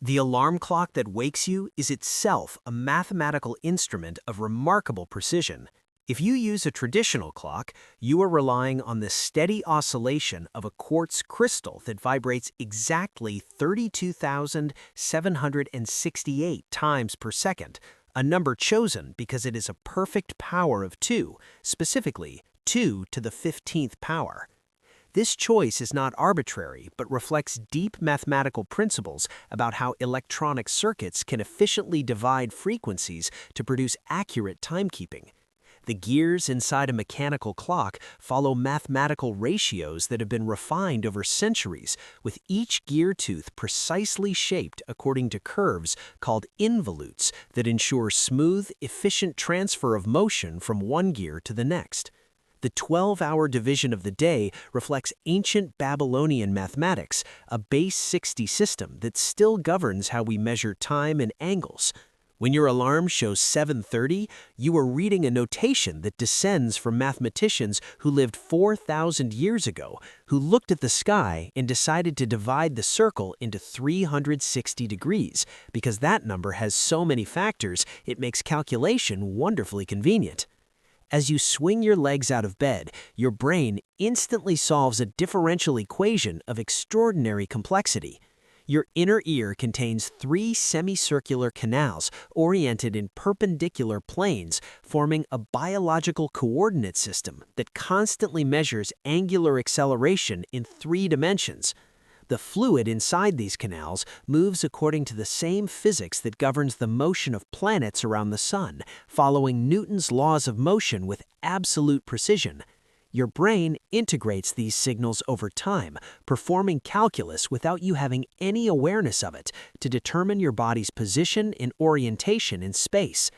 The alarm clock that wakes you is itself a mathematical instrument of remarkable precision. If you use a traditional clock, you are relying on the steady oscillation of a quartz crystal that vibrates exactly 32,768 times per second, a number chosen because it is a perfect power of 2, specifically 2 to the 15th power. This choice is not arbitrary, but reflects deep mathematical principles about how electronic circuits can efficiently divide frequencies to produce accurate timekeeping. The gears inside a mechanical clock follow mathematical ratios that have been refined over centuries, with each gear tooth precisely shaped according to curves called involutes that ensure smooth, efficient transfer of motion from one gear to the next. The 12-hour division of the day reflects ancient Babylonian mathematics, a base 60 system that still governs how we measure time and angles. When your alarm shows 7:30, you are reading a notation that descends from mathematicians who lived 4,000 years ago, who looked at the sky and decided to divide the circle into 360 degrees, because that number has so many factors it makes calculation wonderfully convenient. As you swing your legs out of bed, your brain instantly solves a differential equation of extraordinary complexity. Your inner ear contains 3 semicircular canals oriented in perpendicular planes, forming a biological coordinate system that constantly measures angular acceleration in 3 dimensions. The fluid inside these canals moves according to the same physics that governs the motion of planets around the sun, following Newton's laws of motion with absolute precision. Your brain integrates these signals over time, performing calculus without you having any awareness of it, to determine your body's position and orientation in space.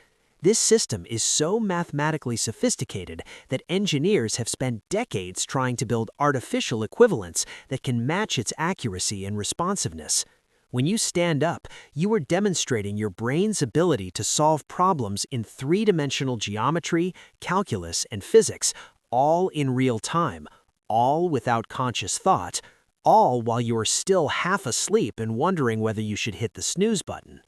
This system is so mathematically sophisticated that engineers have spent decades trying to build artificial equivalents that can match its accuracy and responsiveness. When you stand up, you are demonstrating your brain's ability to solve problems in 3-dimensional geometry, calculus, and physics, all in real time, all without conscious thought, all while you are still half asleep and wondering whether you should hit the snooze button.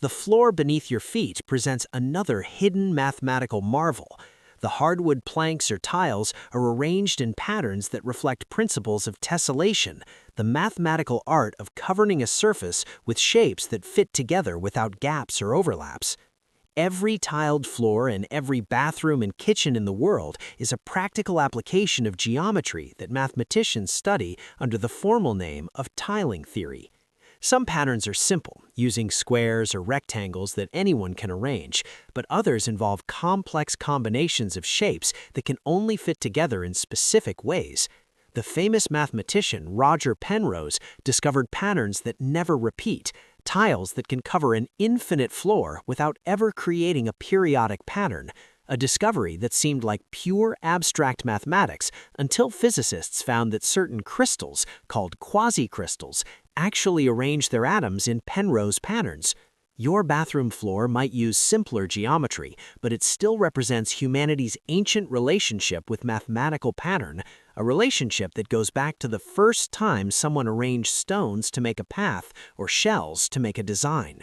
The floor beneath your feet presents another hidden mathematical marvel. The hardwood planks or tiles are arranged in patterns that reflect principles of tessellation, the mathematical art of covering a surface with shapes that fit together without gaps or overlaps. Every tiled floor in every bathroom and kitchen in the world is a practical application of geometry that mathematicians study under the formal name of tiling theory. Some patterns are simple, using squares or rectangles that anyone can arrange, but others involve complex combinations of shapes that can only fit together in specific ways. The famous mathematician Roger Penrose discovered patterns that never repeat, tiles that can cover an infinite floor without ever creating a periodic pattern, a discovery that seemed like pure abstract mathematics until physicists found that certain crystals, called quasicrystals, actually arrange their atoms in Penrose patterns. Your bathroom floor might use simpler geometry, but it still represents humanity's ancient relationship with mathematical pattern, a relationship that goes back to the first time someone arranged stones to make a path or shells to make a design.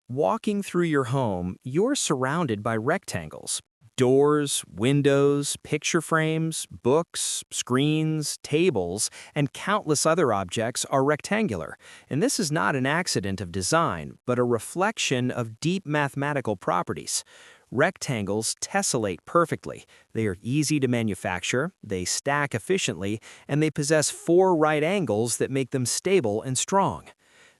Walking through your home, you're surrounded by rectangles. Doors, windows, picture frames, books, screens, tables, and countless other objects are rectangular. And this is not an accident of design, but a reflection of deep mathematical properties. Rectangles tessellate perfectly. They are easy to manufacture, they stack efficiently, and they possess 4 right angles that make them stable and strong.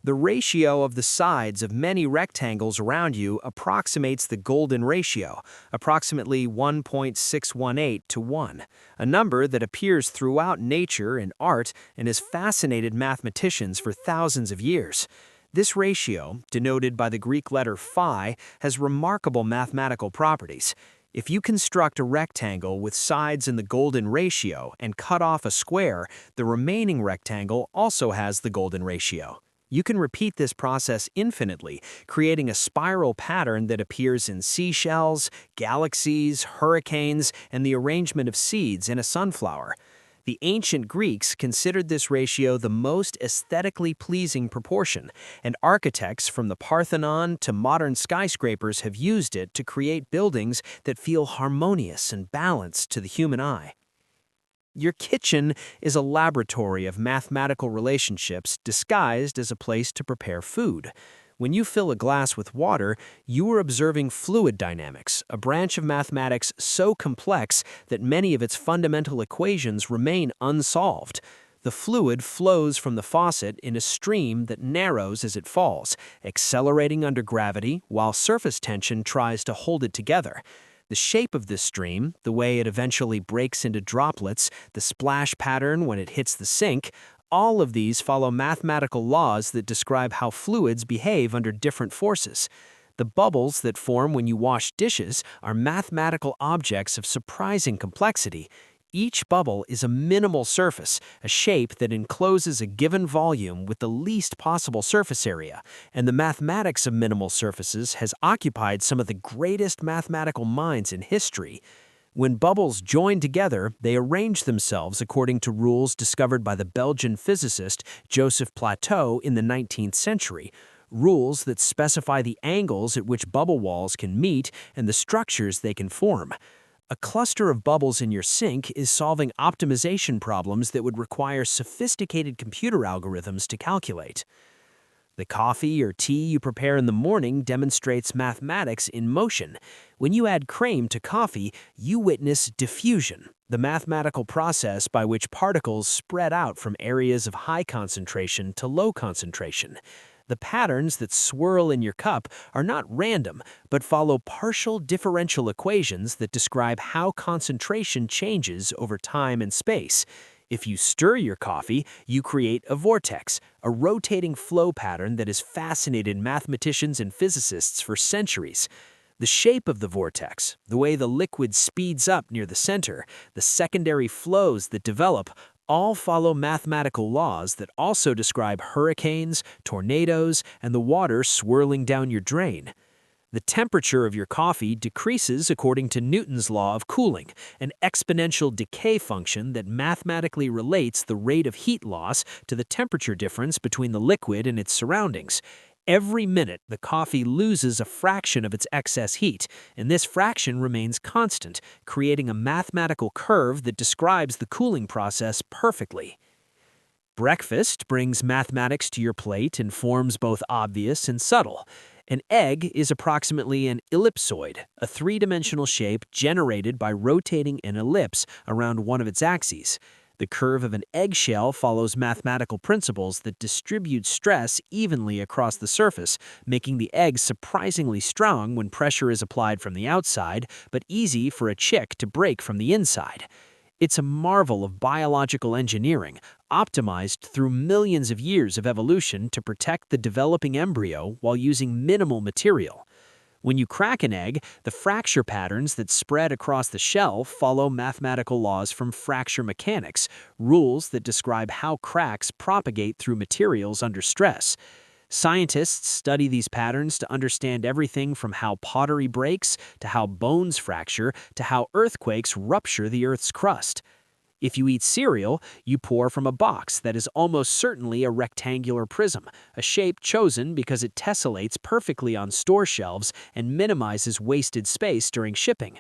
The ratio of the sides of many rectangles around you approximates the golden ratio, approximately 1.618 to 1, a number that appears throughout nature and art and has fascinated mathematicians for thousands of years. This ratio, denoted by the Greek letter phi, has remarkable mathematical properties. If you construct a rectangle with sides in the golden ratio and cut off a square, the remaining rectangle also has the golden ratio. You can repeat this process infinitely, creating a spiral pattern that appears in seashells, galaxies, hurricanes, and the arrangement of seeds in a sunflower. The ancient Greeks considered this ratio the most aesthetically pleasing proportion, and architects from the Parthenon to modern skyscrapers have used it to create buildings that feel harmonious and balanced to the human eye. Your kitchen is a laboratory of mathematical relationships disguised as a place to prepare food. When you fill a glass with water, you are observing fluid dynamics, a branch of mathematics so complex that many of its fundamental equations remain unsolved. The fluid flows from the faucet in a stream that narrows as it falls, accelerating under gravity while surface tension tries to hold it together. The shape of this stream, the way it eventually breaks into droplets, the splash pattern when it hits the sink, all of these follow mathematical laws that describe how fluids behave under different forces. The bubbles that form when you wash dishes are mathematical objects of surprising complexity. Each bubble is a minimal surface, a shape that encloses a given volume with the least possible surface area, and the mathematics of minimal surfaces has occupied some of the greatest mathematical minds in history. When bubbles join together, they arrange themselves according to rules discovered by the Belgian physicist Joseph Plateau in the 19th century, rules that specify the angles at which bubble walls can meet and the structures they can form. A cluster of bubbles in your sink is solving optimization problems that would require sophisticated computer algorithms to calculate. The coffee or tea you prepare in the morning demonstrates mathematics in motion. When you add cream to coffee, you witness diffusion, the mathematical process by which particles spread out from areas of high concentration to low concentration. The patterns that swirl in your cup are not random, but follow partial differential equations that describe how concentration changes over time and space. If you stir your coffee, you create a vortex, a rotating flow pattern that has fascinated mathematicians and physicists for centuries. The shape of the vortex, the way the liquid speeds up near the center, the secondary flows that develop, all follow mathematical laws that also describe hurricanes, tornadoes, and the water swirling down your drain. The temperature of your coffee decreases according to Newton's law of cooling, an exponential decay function that mathematically relates the rate of heat loss to the temperature difference between the liquid and its surroundings. Every minute, the coffee loses a fraction of its excess heat, and this fraction remains constant, creating a mathematical curve that describes the cooling process perfectly. Breakfast brings mathematics to your plate in forms both obvious and subtle. An egg is approximately an ellipsoid, a three-dimensional shape generated by rotating an ellipse around one of its axes. The curve of an eggshell follows mathematical principles that distribute stress evenly across the surface, making the egg surprisingly strong when pressure is applied from the outside, but easy for a chick to break from the inside. It's a marvel of biological engineering, optimized through millions of years of evolution to protect the developing embryo while using minimal material. When you crack an egg, the fracture patterns that spread across the shell follow mathematical laws from fracture mechanics, rules that describe how cracks propagate through materials under stress. Scientists study these patterns to understand everything from how pottery breaks, to how bones fracture, to how earthquakes rupture the Earth's crust. If you eat cereal, you pour from a box that is almost certainly a rectangular prism, a shape chosen because it tessellates perfectly on store shelves and minimizes wasted space during shipping.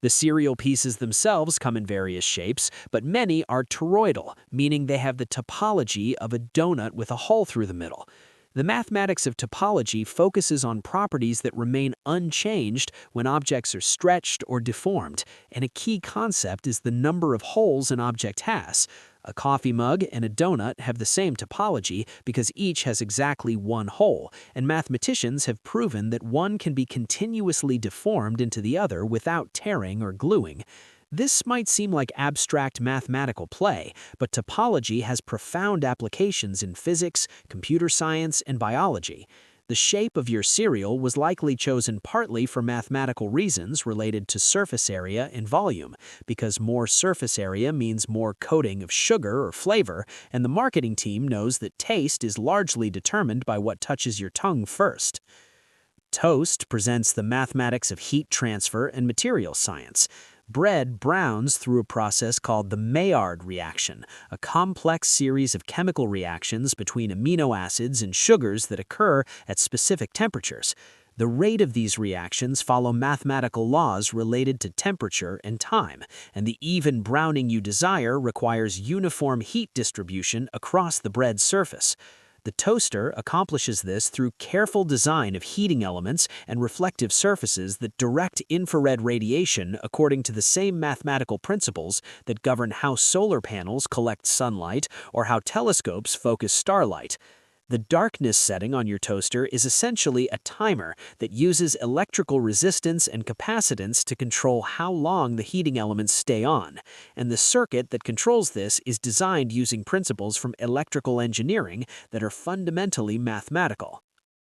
The cereal pieces themselves come in various shapes, but many are toroidal, meaning they have the topology of a donut with a hole through the middle. The mathematics of topology focuses on properties that remain unchanged when objects are stretched or deformed, and a key concept is the number of holes an object has. A coffee mug and a donut have the same topology because each has exactly one hole, and mathematicians have proven that one can be continuously deformed into the other without tearing or gluing. This might seem like abstract mathematical play, but topology has profound applications in physics, computer science, and biology. The shape of your cereal was likely chosen partly for mathematical reasons related to surface area and volume, because more surface area means more coating of sugar or flavor, and the marketing team knows that taste is largely determined by what touches your tongue first. Toast presents the mathematics of heat transfer and material science. Bread browns through a process called the Maillard reaction, a complex series of chemical reactions between amino acids and sugars that occur at specific temperatures. The rate of these reactions follow mathematical laws related to temperature and time, and the even browning you desire requires uniform heat distribution across the bread's surface. The toaster accomplishes this through careful design of heating elements and reflective surfaces that direct infrared radiation according to the same mathematical principles that govern how solar panels collect sunlight or how telescopes focus starlight. The darkness setting on your toaster is essentially a timer that uses electrical resistance and capacitance to control how long the heating elements stay on, and the circuit that controls this is designed using principles from electrical engineering that are fundamentally mathematical.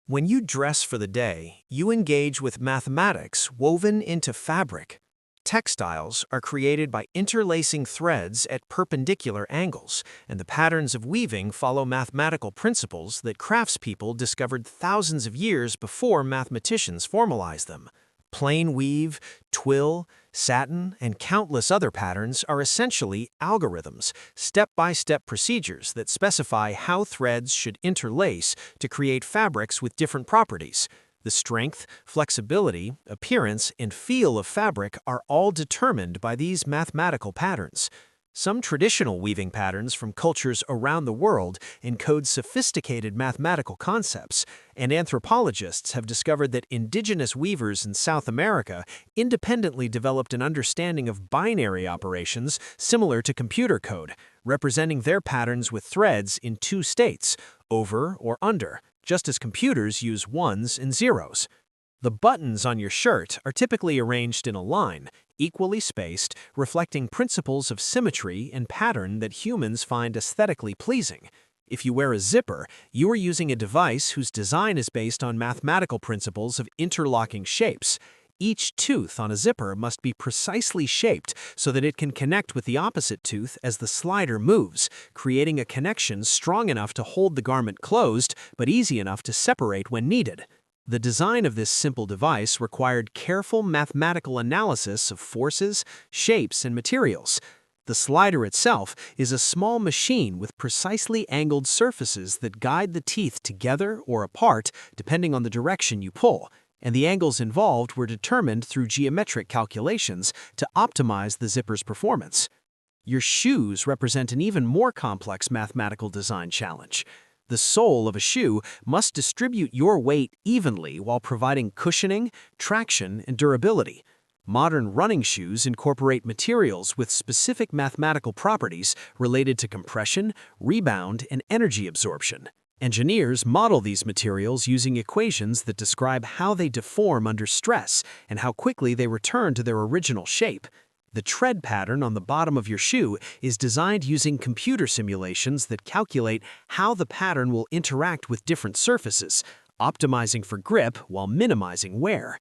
When you dress for the day, you engage with mathematics woven into fabric. Textiles are created by interlacing threads at perpendicular angles, and the patterns of weaving follow mathematical principles that craftspeople discovered thousands of years before mathematicians formalized them. Plain weave, twill, satin, and countless other patterns are essentially algorithms, step-by-step procedures that specify how threads should interlace to create fabrics with different properties. The strength, flexibility, appearance, and feel of fabric are all determined by these mathematical patterns. Some traditional weaving patterns from cultures around the world encode sophisticated mathematical concepts, and anthropologists have discovered that indigenous weavers in South America independently developed an understanding of binary operations similar to computer code, representing their patterns with threads in two states, over or under, just as computers use ones and zeros. The buttons on your shirt are typically arranged in a line, equally spaced, reflecting principles of symmetry and pattern that humans find aesthetically pleasing. If you wear a zipper, you are using a device whose design is based on mathematical principles of interlocking shapes. Each tooth on a zipper must be precisely shaped so that it can connect with the opposite tooth as the slider moves, creating a connection strong enough to hold the garment closed but easy enough to separate when needed. The design of this simple device required careful mathematical analysis of forces, shapes, and materials. The slider itself is a small machine with precisely angled surfaces that guide the teeth together or apart depending on the direction you pull, and the angles involved were determined through geometric calculations to optimize the zipper's performance. Your shoes represent an even more complex mathematical design challenge. The sole of a shoe must distribute your weight evenly while providing cushioning, traction, and durability. Modern running shoes incorporate materials with specific mathematical properties related to compression, rebound, and energy absorption. Engineers model these materials using equations that describe how they deform under stress and how quickly they return to their original shape. The tread pattern on the bottom of your shoe is designed using computer simulations that calculate how the pattern will interact with different surfaces, optimizing for grip while minimizing wear.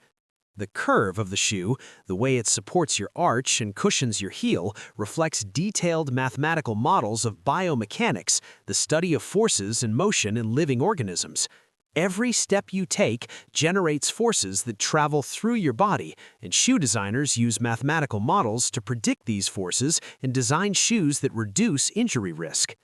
The curve of the shoe, the way it supports your arch and cushions your heel, reflects detailed mathematical models of biomechanics, the study of forces and motion in living organisms. Every step you take generates forces that travel through your body, and shoe designers use mathematical models to predict these forces and design shoes that reduce injury risk.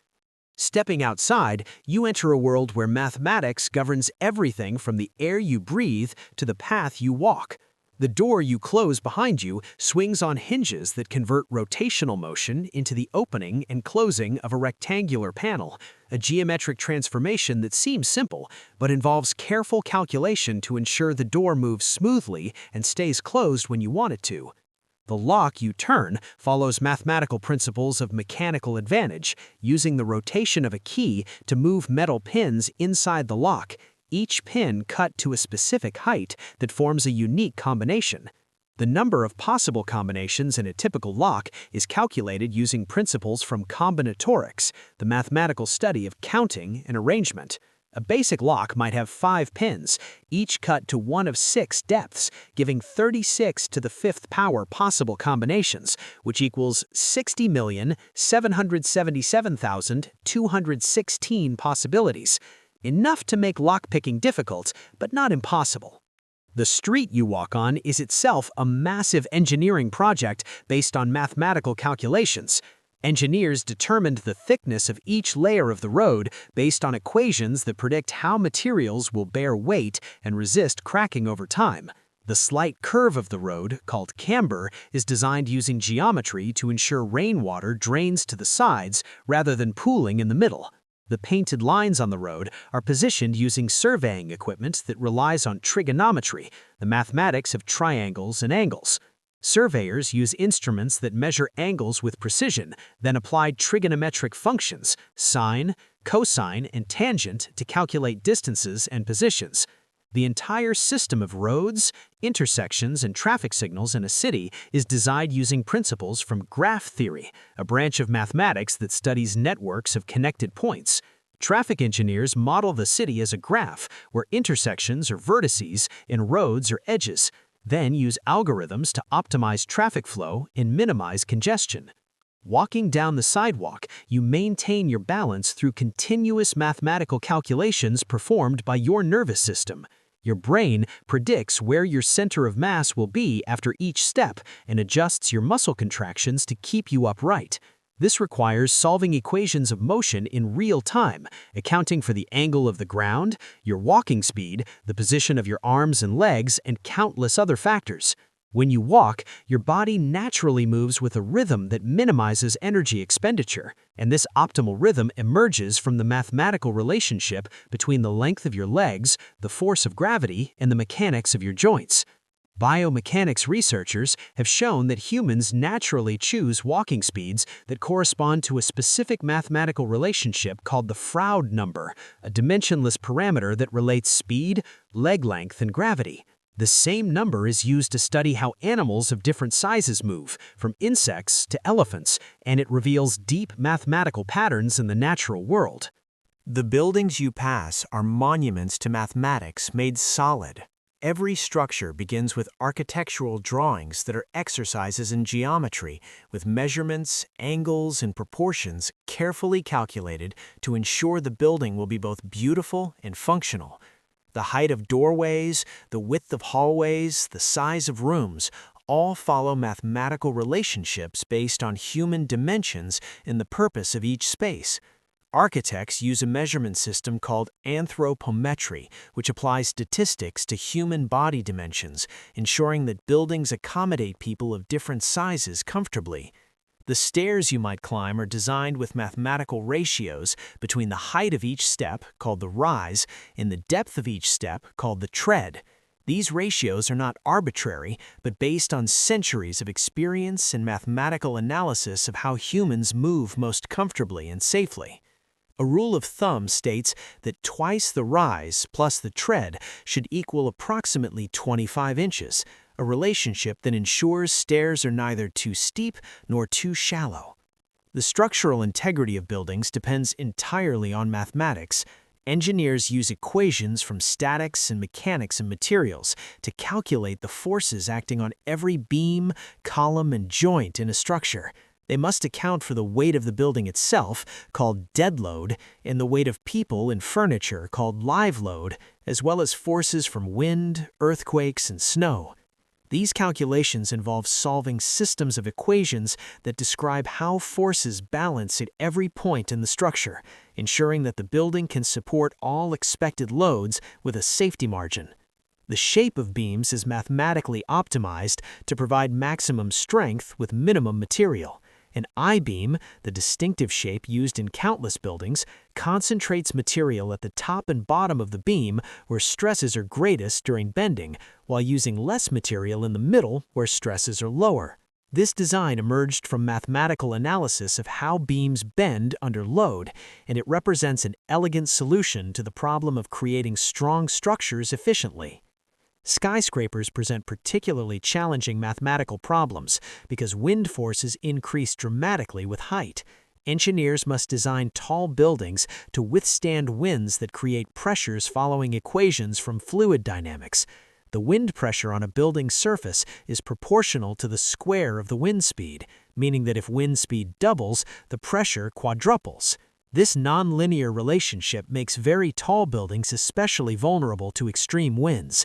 Stepping outside, you enter a world where mathematics governs everything from the air you breathe to the path you walk. The door you close behind you swings on hinges that convert rotational motion into the opening and closing of a rectangular panel, a geometric transformation that seems simple, but involves careful calculation to ensure the door moves smoothly and stays closed when you want it to. The lock you turn follows mathematical principles of mechanical advantage, using the rotation of a key to move metal pins inside the lock, each pin cut to a specific height that forms a unique combination. The number of possible combinations in a typical lock is calculated using principles from combinatorics, the mathematical study of counting and arrangement. A basic lock might have 5 pins, each cut to one of 6 depths, giving 36 to the 5th power possible combinations, which equals 60,777,216 possibilities. Enough to make lockpicking difficult, but not impossible. The street you walk on is itself a massive engineering project based on mathematical calculations. Engineers determined the thickness of each layer of the road based on equations that predict how materials will bear weight and resist cracking over time. The slight curve of the road, called camber, is designed using geometry to ensure rainwater drains to the sides rather than pooling in the middle. The painted lines on the road are positioned using surveying equipment that relies on trigonometry, the mathematics of triangles and angles. Surveyors use instruments that measure angles with precision, then apply trigonometric functions, sine, cosine, and tangent to calculate distances and positions. The entire system of roads, intersections, and traffic signals in a city is designed using principles from graph theory, a branch of mathematics that studies networks of connected points. Traffic engineers model the city as a graph, where intersections are vertices and roads are edges, then use algorithms to optimize traffic flow and minimize congestion. Walking down the sidewalk, you maintain your balance through continuous mathematical calculations performed by your nervous system. Your brain predicts where your center of mass will be after each step and adjusts your muscle contractions to keep you upright. This requires solving equations of motion in real time, accounting for the angle of the ground, your walking speed, the position of your arms and legs, and countless other factors. When you walk, your body naturally moves with a rhythm that minimizes energy expenditure, and this optimal rhythm emerges from the mathematical relationship between the length of your legs, the force of gravity, and the mechanics of your joints. Biomechanics researchers have shown that humans naturally choose walking speeds that correspond to a specific mathematical relationship called the Froude number, a dimensionless parameter that relates speed, leg length, and gravity. The same number is used to study how animals of different sizes move, from insects to elephants, and it reveals deep mathematical patterns in the natural world. The buildings you pass are monuments to mathematics made solid. Every structure begins with architectural drawings that are exercises in geometry, with measurements, angles, and proportions carefully calculated to ensure the building will be both beautiful and functional. The height of doorways, the width of hallways, the size of rooms, all follow mathematical relationships based on human dimensions and the purpose of each space. Architects use a measurement system called anthropometry, which applies statistics to human body dimensions, ensuring that buildings accommodate people of different sizes comfortably. The stairs you might climb are designed with mathematical ratios between the height of each step, called the rise, and the depth of each step, called the tread. These ratios are not arbitrary, but based on centuries of experience and mathematical analysis of how humans move most comfortably and safely. A rule of thumb states that twice the rise plus the tread should equal approximately 25 inches, a relationship that ensures stairs are neither too steep nor too shallow. The structural integrity of buildings depends entirely on mathematics. Engineers use equations from statics and mechanics and materials to calculate the forces acting on every beam, column, and joint in a structure. They must account for the weight of the building itself, called dead load, and the weight of people and furniture, called live load, as well as forces from wind, earthquakes, and snow. These calculations involve solving systems of equations that describe how forces balance at every point in the structure, ensuring that the building can support all expected loads with a safety margin. The shape of beams is mathematically optimized to provide maximum strength with minimum material. An I-beam, the distinctive shape used in countless buildings, concentrates material at the top and bottom of the beam where stresses are greatest during bending, while using less material in the middle where stresses are lower. This design emerged from mathematical analysis of how beams bend under load, and it represents an elegant solution to the problem of creating strong structures efficiently. Skyscrapers present particularly challenging mathematical problems because wind forces increase dramatically with height. Engineers must design tall buildings to withstand winds that create pressures following equations from fluid dynamics. The wind pressure on a building's surface is proportional to the square of the wind speed, meaning that if wind speed doubles, the pressure quadruples. This nonlinear relationship makes very tall buildings especially vulnerable to extreme winds.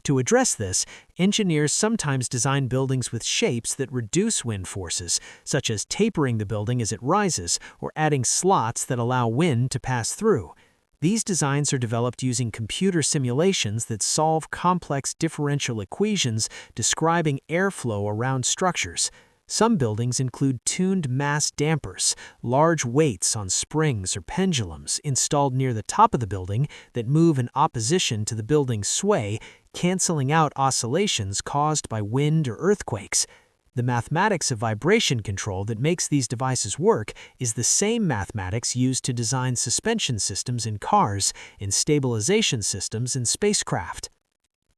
To address this, engineers sometimes design buildings with shapes that reduce wind forces, such as tapering the building as it rises or adding slots that allow wind to pass through. These designs are developed using computer simulations that solve complex differential equations describing airflow around structures. Some buildings include tuned mass dampers, large weights on springs or pendulums installed near the top of the building that move in opposition to the building's sway, canceling out oscillations caused by wind or earthquakes. The mathematics of vibration control that makes these devices work is the same mathematics used to design suspension systems in cars and stabilization systems in spacecraft.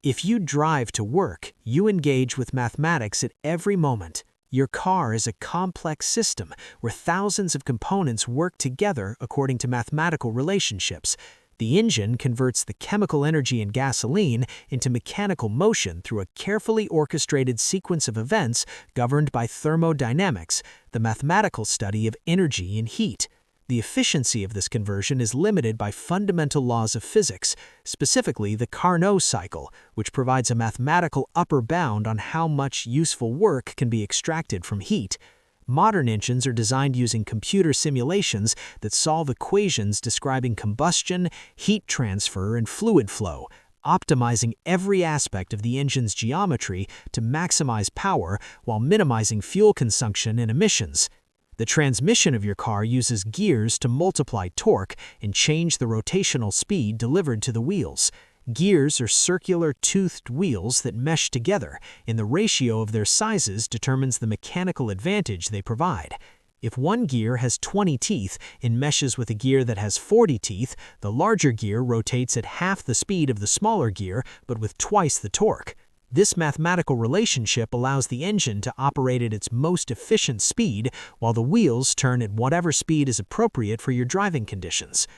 If you drive to work, you engage with mathematics at every moment. Your car is a complex system where thousands of components work together according to mathematical relationships. The engine converts the chemical energy in gasoline into mechanical motion through a carefully orchestrated sequence of events governed by thermodynamics, the mathematical study of energy and heat. The efficiency of this conversion is limited by fundamental laws of physics, specifically the Carnot cycle, which provides a mathematical upper bound on how much useful work can be extracted from heat. Modern engines are designed using computer simulations that solve equations describing combustion, heat transfer, and fluid flow, optimizing every aspect of the engine's geometry to maximize power while minimizing fuel consumption and emissions. The transmission of your car uses gears to multiply torque and change the rotational speed delivered to the wheels. Gears are circular toothed wheels that mesh together, and the ratio of their sizes determines the mechanical advantage they provide. If one gear has 20 teeth and meshes with a gear that has 40 teeth, the larger gear rotates at half the speed of the smaller gear but with twice the torque. This mathematical relationship allows the engine to operate at its most efficient speed while the wheels turn at whatever speed is appropriate for your driving conditions.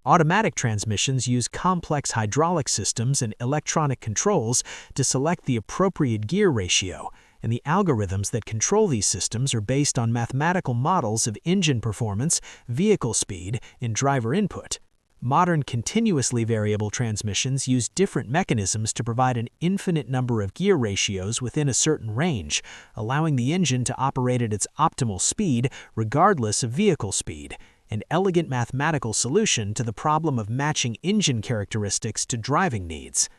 Automatic transmissions use complex hydraulic systems and electronic controls to select the appropriate gear ratio, and the algorithms that control these systems are based on mathematical models of engine performance, vehicle speed, and driver input. Modern continuously variable transmissions use different mechanisms to provide an infinite number of gear ratios within a certain range, allowing the engine to operate at its optimal speed regardless of vehicle speed. An elegant mathematical solution to the problem of matching engine characteristics to driving needs.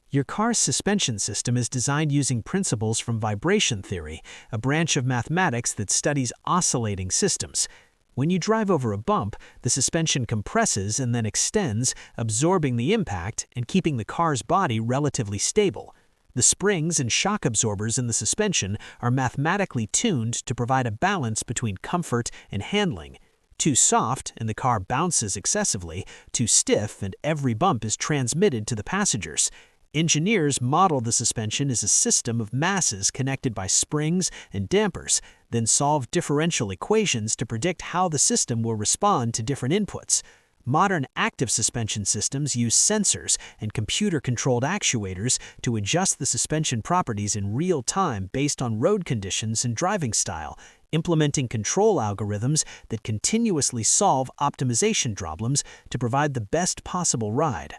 Your car's suspension system is designed using principles from vibration theory, a branch of mathematics that studies oscillating systems. When you drive over a bump, the suspension compresses and then extends, absorbing the impact and keeping the car's body relatively stable. The springs and shock absorbers in the suspension are mathematically tuned to provide a balance between comfort and handling. Too soft, and the car bounces excessively. Too stiff, and every bump is transmitted to the passengers. Engineers model the suspension as a system of masses connected by springs and dampers, then solve differential equations to predict how the system will respond to different inputs. Modern active suspension systems use sensors and computer-controlled actuators to adjust the suspension properties in real time based on road conditions and driving style, implementing control algorithms that continuously solve optimization problems to provide the best possible ride.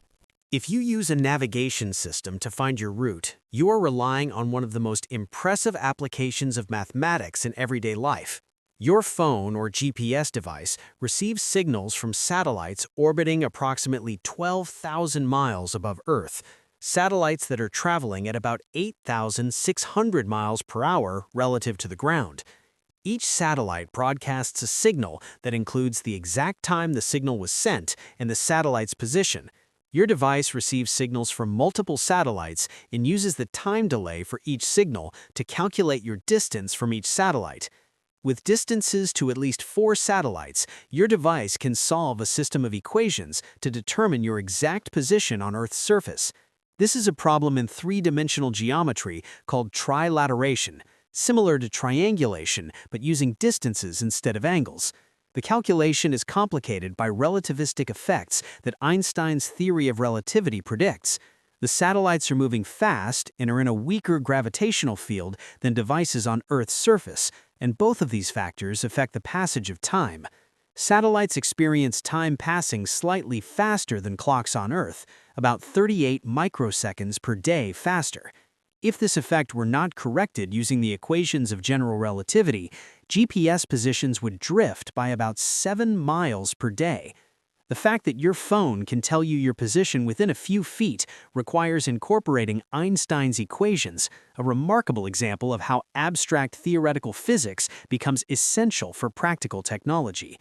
If you use a navigation system to find your route, you are relying on one of the most impressive applications of mathematics in everyday life. Your phone or GPS device receives signals from satellites orbiting approximately 12,000 miles above Earth, satellites that are traveling at about 8,600 miles per hour relative to the ground. Each satellite broadcasts a signal that includes the exact time the signal was sent and the satellite's position. Your device receives signals from multiple satellites and uses the time delay for each signal to calculate your distance from each satellite. With distances to at least 4 satellites, your device can solve a system of equations to determine your exact position on Earth's surface. This is a problem in 3-dimensional geometry called trilateration, similar to triangulation but using distances instead of angles. The calculation is complicated by relativistic effects that Einstein's theory of relativity predicts. The satellites are moving fast and are in a weaker gravitational field than devices on Earth's surface, and both of these factors affect the passage of time. Satellites experience time passing slightly faster than clocks on Earth, about 38 microseconds per day faster. If this effect were not corrected using the equations of general relativity, GPS positions would drift by about 7 miles per day. The fact that your phone can tell you your position within a few feet requires incorporating Einstein's equations, a remarkable example of how abstract theoretical physics becomes essential for practical technology.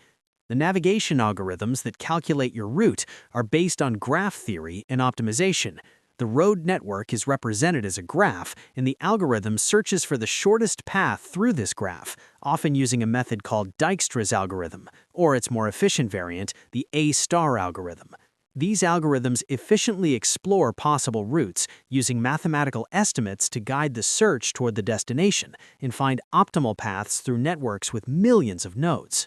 The navigation algorithms that calculate your route are based on graph theory and optimization. The road network is represented as a graph, and the algorithm searches for the shortest path through this graph, often using a method called Dijkstra's algorithm, or its more efficient variant, the A-star algorithm. These algorithms efficiently explore possible routes, using mathematical estimates to guide the search toward the destination and find optimal paths through networks with millions of nodes.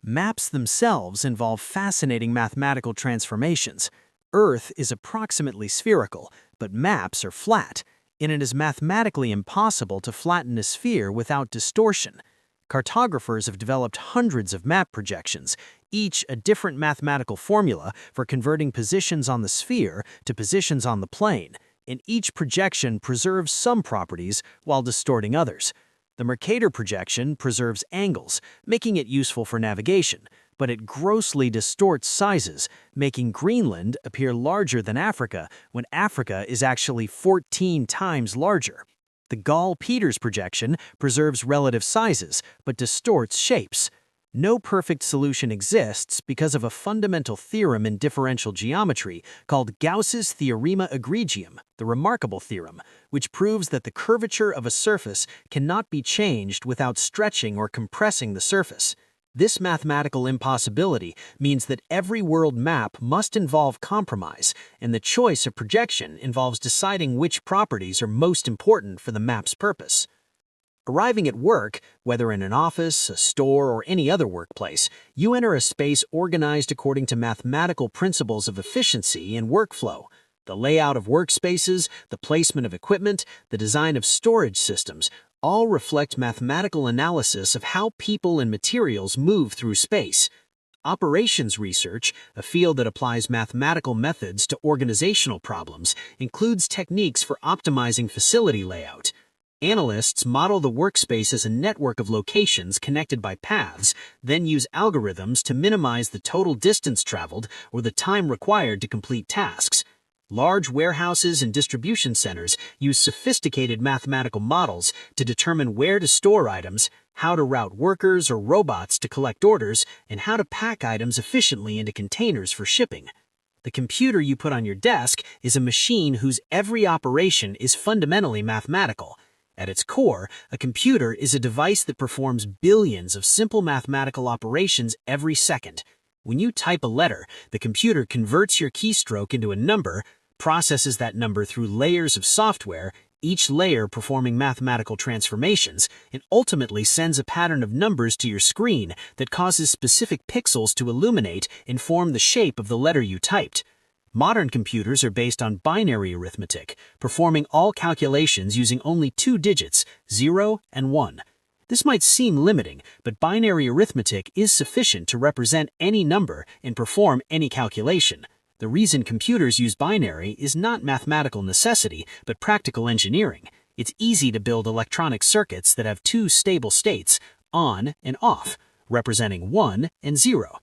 Maps themselves involve fascinating mathematical transformations. Earth is approximately spherical, but maps are flat, and it is mathematically impossible to flatten a sphere without distortion. Cartographers have developed hundreds of map projections, each a different mathematical formula for converting positions on the sphere to positions on the plane, and each projection preserves some properties while distorting others. The Mercator projection preserves angles, making it useful for navigation, but it grossly distorts sizes, making Greenland appear larger than Africa when Africa is actually 14 times larger. The Gall-Peters projection preserves relative sizes, but distorts shapes. No perfect solution exists because of a fundamental theorem in differential geometry called Gauss's theorema egregium, the remarkable theorem, which proves that the curvature of a surface cannot be changed without stretching or compressing the surface. This mathematical impossibility means that every world map must involve compromise, and the choice of projection involves deciding which properties are most important for the map's purpose. Arriving at work, whether in an office, a store, or any other workplace, you enter a space organized according to mathematical principles of efficiency and workflow. The layout of workspaces, the placement of equipment, the design of storage systems, all reflect mathematical analysis of how people and materials move through space. Operations research, a field that applies mathematical methods to organizational problems, includes techniques for optimizing facility layout. Analysts model the workspace as a network of locations connected by paths, then use algorithms to minimize the total distance traveled or the time required to complete tasks. Large warehouses and distribution centers use sophisticated mathematical models to determine where to store items, how to route workers or robots to collect orders, and how to pack items efficiently into containers for shipping. The computer you put on your desk is a machine whose every operation is fundamentally mathematical. At its core, a computer is a device that performs billions of simple mathematical operations every second. When you type a letter, the computer converts your keystroke into a number, processes that number through layers of software, each layer performing mathematical transformations, and ultimately sends a pattern of numbers to your screen that causes specific pixels to illuminate and form the shape of the letter you typed. Modern computers are based on binary arithmetic, performing all calculations using only 2 digits, 0 and 1. This might seem limiting, but binary arithmetic is sufficient to represent any number and perform any calculation. The reason computers use binary is not mathematical necessity, but practical engineering. It's easy to build electronic circuits that have 2 stable states, on and off, representing 1 and 0.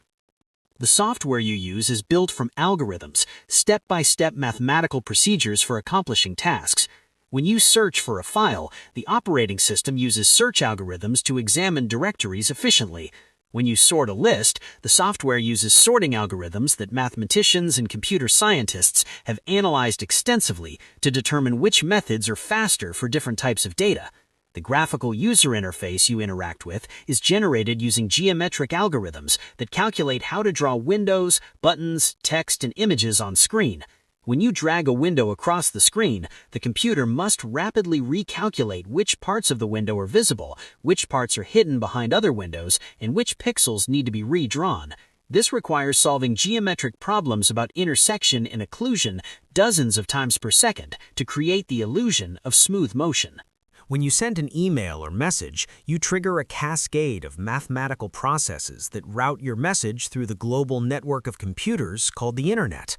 The software you use is built from algorithms, step-by-step mathematical procedures for accomplishing tasks. When you search for a file, the operating system uses search algorithms to examine directories efficiently. When you sort a list, the software uses sorting algorithms that mathematicians and computer scientists have analyzed extensively to determine which methods are faster for different types of data. The graphical user interface you interact with is generated using geometric algorithms that calculate how to draw windows, buttons, text, and images on screen. When you drag a window across the screen, the computer must rapidly recalculate which parts of the window are visible, which parts are hidden behind other windows, and which pixels need to be redrawn. This requires solving geometric problems about intersection and occlusion dozens of times per second to create the illusion of smooth motion. When you send an email or message, you trigger a cascade of mathematical processes that route your message through the global network of computers called the Internet.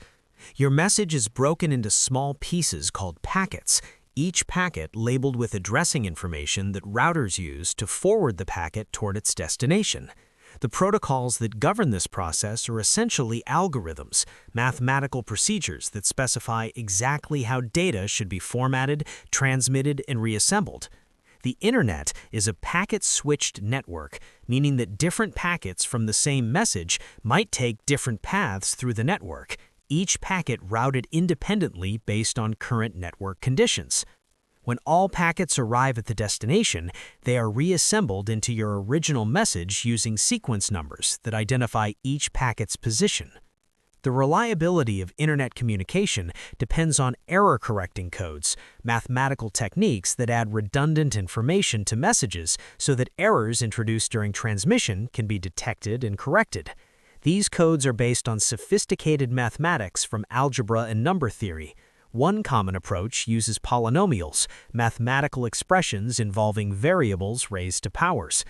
Your message is broken into small pieces called packets, each packet labeled with addressing information that routers use to forward the packet toward its destination. The protocols that govern this process are essentially algorithms, mathematical procedures that specify exactly how data should be formatted, transmitted, and reassembled. The Internet is a packet-switched network, meaning that different packets from the same message might take different paths through the network, each packet routed independently based on current network conditions. When all packets arrive at the destination, they are reassembled into your original message using sequence numbers that identify each packet's position. The reliability of Internet communication depends on error-correcting codes, mathematical techniques that add redundant information to messages so that errors introduced during transmission can be detected and corrected. These codes are based on sophisticated mathematics from algebra and number theory. One common approach uses polynomials, mathematical expressions involving variables raised to powers.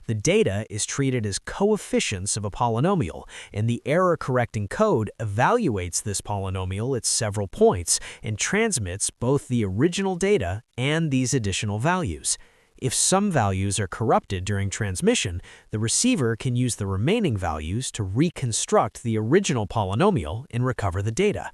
The data is treated as coefficients of a polynomial, and the error-correcting code evaluates this polynomial at several points and transmits both the original data and these additional values. If some values are corrupted during transmission, the receiver can use the remaining values to reconstruct the original polynomial and recover the data.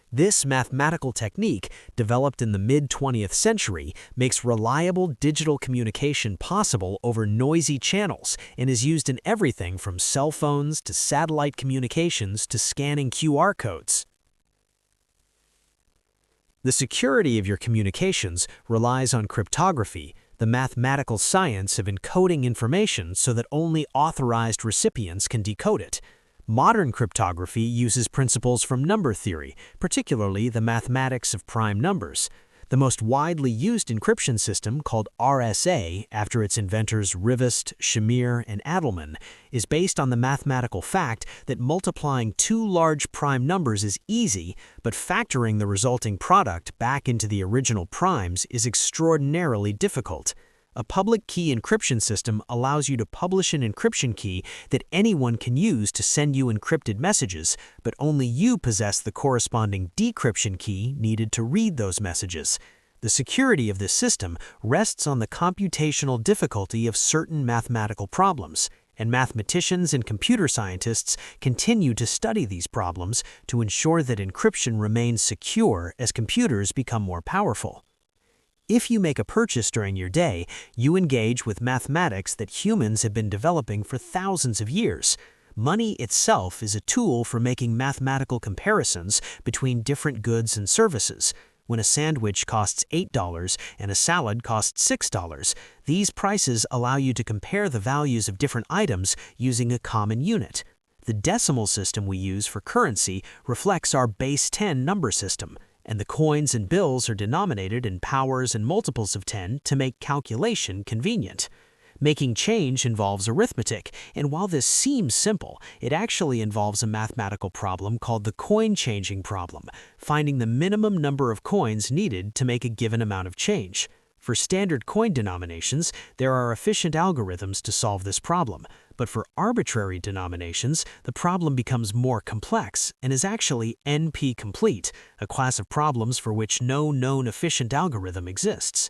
This mathematical technique, developed in the mid-20th century, makes reliable digital communication possible over noisy channels and is used in everything from cell phones to satellite communications to scanning QR codes. The security of your communications relies on cryptography, the mathematical science of encoding information so that only authorized recipients can decode it. Modern cryptography uses principles from number theory, particularly the mathematics of prime numbers. The most widely used encryption system, called RSA, after its inventors Rivest, Shamir, and Adelman, is based on the mathematical fact that multiplying two large prime numbers is easy, but factoring the resulting product back into the original primes is extraordinarily difficult. A public key encryption system allows you to publish an encryption key that anyone can use to send you encrypted messages, but only you possess the corresponding decryption key needed to read those messages. The security of this system rests on the computational difficulty of certain mathematical problems, and mathematicians and computer scientists continue to study these problems to ensure that encryption remains secure as computers become more powerful. If you make a purchase during your day, you engage with mathematics that humans have been developing for thousands of years. Money itself is a tool for making mathematical comparisons between different goods and services. When a sandwich costs $8 and a salad costs $6, these prices allow you to compare the values of different items using a common unit. The decimal system we use for currency reflects our base 10 number system, and the coins and bills are denominated in powers and multiples of 10 to make calculation convenient. Making change involves arithmetic, and while this seems simple, it actually involves a mathematical problem called the coin changing problem, finding the minimum number of coins needed to make a given amount of change. For standard coin denominations, there are efficient algorithms to solve this problem, but for arbitrary denominations, the problem becomes more complex and is actually NP-complete, a class of problems for which no known efficient algorithm exists.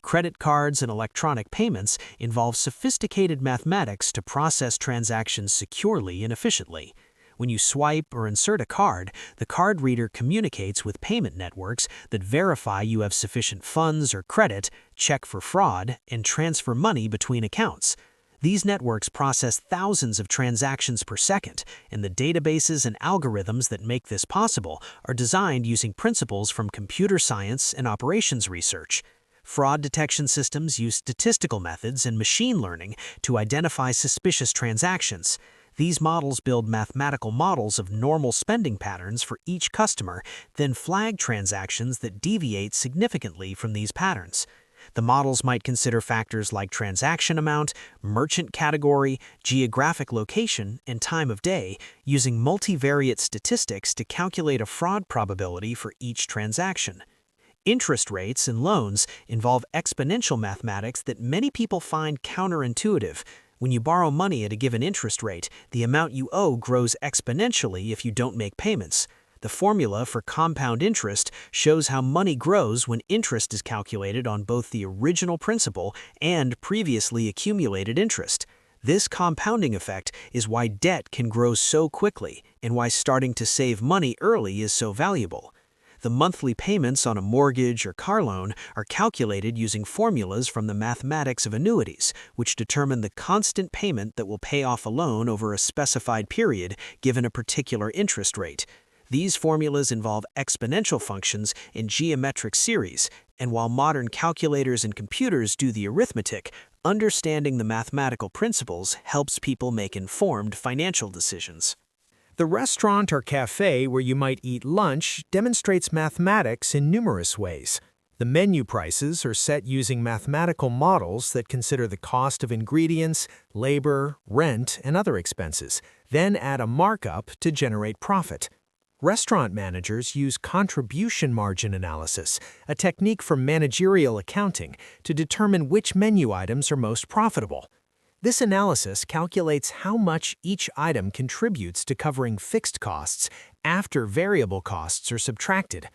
Credit cards and electronic payments involve sophisticated mathematics to process transactions securely and efficiently. When you swipe or insert a card, the card reader communicates with payment networks that verify you have sufficient funds or credit, check for fraud, and transfer money between accounts. These networks process thousands of transactions per second, and the databases and algorithms that make this possible are designed using principles from computer science and operations research. Fraud detection systems use statistical methods and machine learning to identify suspicious transactions. These models build mathematical models of normal spending patterns for each customer, then flag transactions that deviate significantly from these patterns. The models might consider factors like transaction amount, merchant category, geographic location, and time of day, using multivariate statistics to calculate a fraud probability for each transaction. Interest rates and loans involve exponential mathematics that many people find counterintuitive. When you borrow money at a given interest rate, the amount you owe grows exponentially if you don't make payments. The formula for compound interest shows how money grows when interest is calculated on both the original principal and previously accumulated interest. This compounding effect is why debt can grow so quickly and why starting to save money early is so valuable. The monthly payments on a mortgage or car loan are calculated using formulas from the mathematics of annuities, which determine the constant payment that will pay off a loan over a specified period given a particular interest rate. These formulas involve exponential functions in geometric series, and while modern calculators and computers do the arithmetic, understanding the mathematical principles helps people make informed financial decisions. The restaurant or cafe where you might eat lunch demonstrates mathematics in numerous ways. The menu prices are set using mathematical models that consider the cost of ingredients, labor, rent, and other expenses, then add a markup to generate profit. Restaurant managers use contribution margin analysis, a technique from managerial accounting, to determine which menu items are most profitable. This analysis calculates how much each item contributes to covering fixed costs after variable costs are subtracted.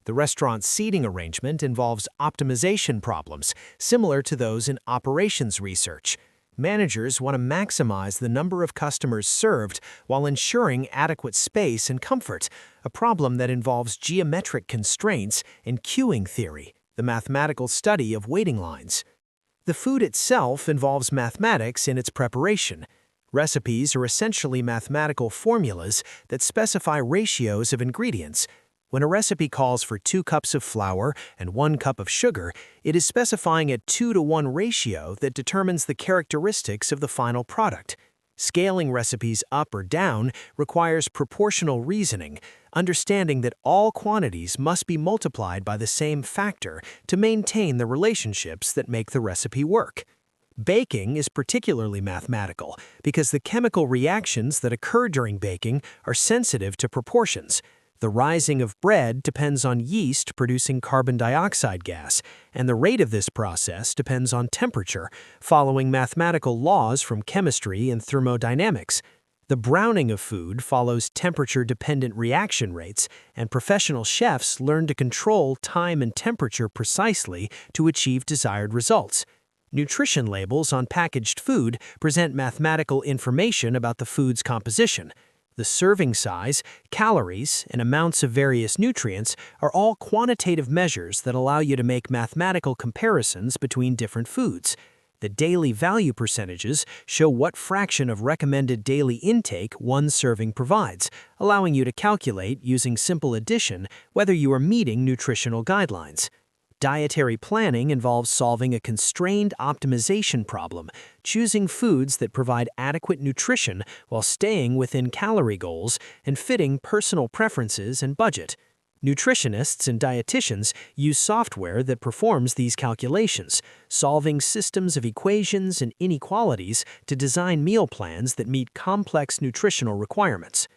The restaurant's seating arrangement involves optimization problems, similar to those in operations research. Managers want to maximize the number of customers served while ensuring adequate space and comfort, a problem that involves geometric constraints and queuing theory, the mathematical study of waiting lines. The food itself involves mathematics in its preparation. Recipes are essentially mathematical formulas that specify ratios of ingredients. When a recipe calls for 2 cups of flour and 1 cup of sugar, it is specifying a 2-to-1 ratio that determines the characteristics of the final product. Scaling recipes up or down requires proportional reasoning, understanding that all quantities must be multiplied by the same factor to maintain the relationships that make the recipe work. Baking is particularly mathematical because the chemical reactions that occur during baking are sensitive to proportions. The rising of bread depends on yeast producing carbon dioxide gas, and the rate of this process depends on temperature, following mathematical laws from chemistry and thermodynamics. The browning of food follows temperature-dependent reaction rates, and professional chefs learn to control time and temperature precisely to achieve desired results. Nutrition labels on packaged food present mathematical information about the food's composition. The serving size, calories, and amounts of various nutrients are all quantitative measures that allow you to make mathematical comparisons between different foods. The daily value percentages show what fraction of recommended daily intake one serving provides, allowing you to calculate using simple addition whether you are meeting nutritional guidelines. Dietary planning involves solving a constrained optimization problem, choosing foods that provide adequate nutrition while staying within calorie goals and fitting personal preferences and budget. Nutritionists and dietitians use software that performs these calculations, solving systems of equations and inequalities to design meal plans that meet complex nutritional requirements.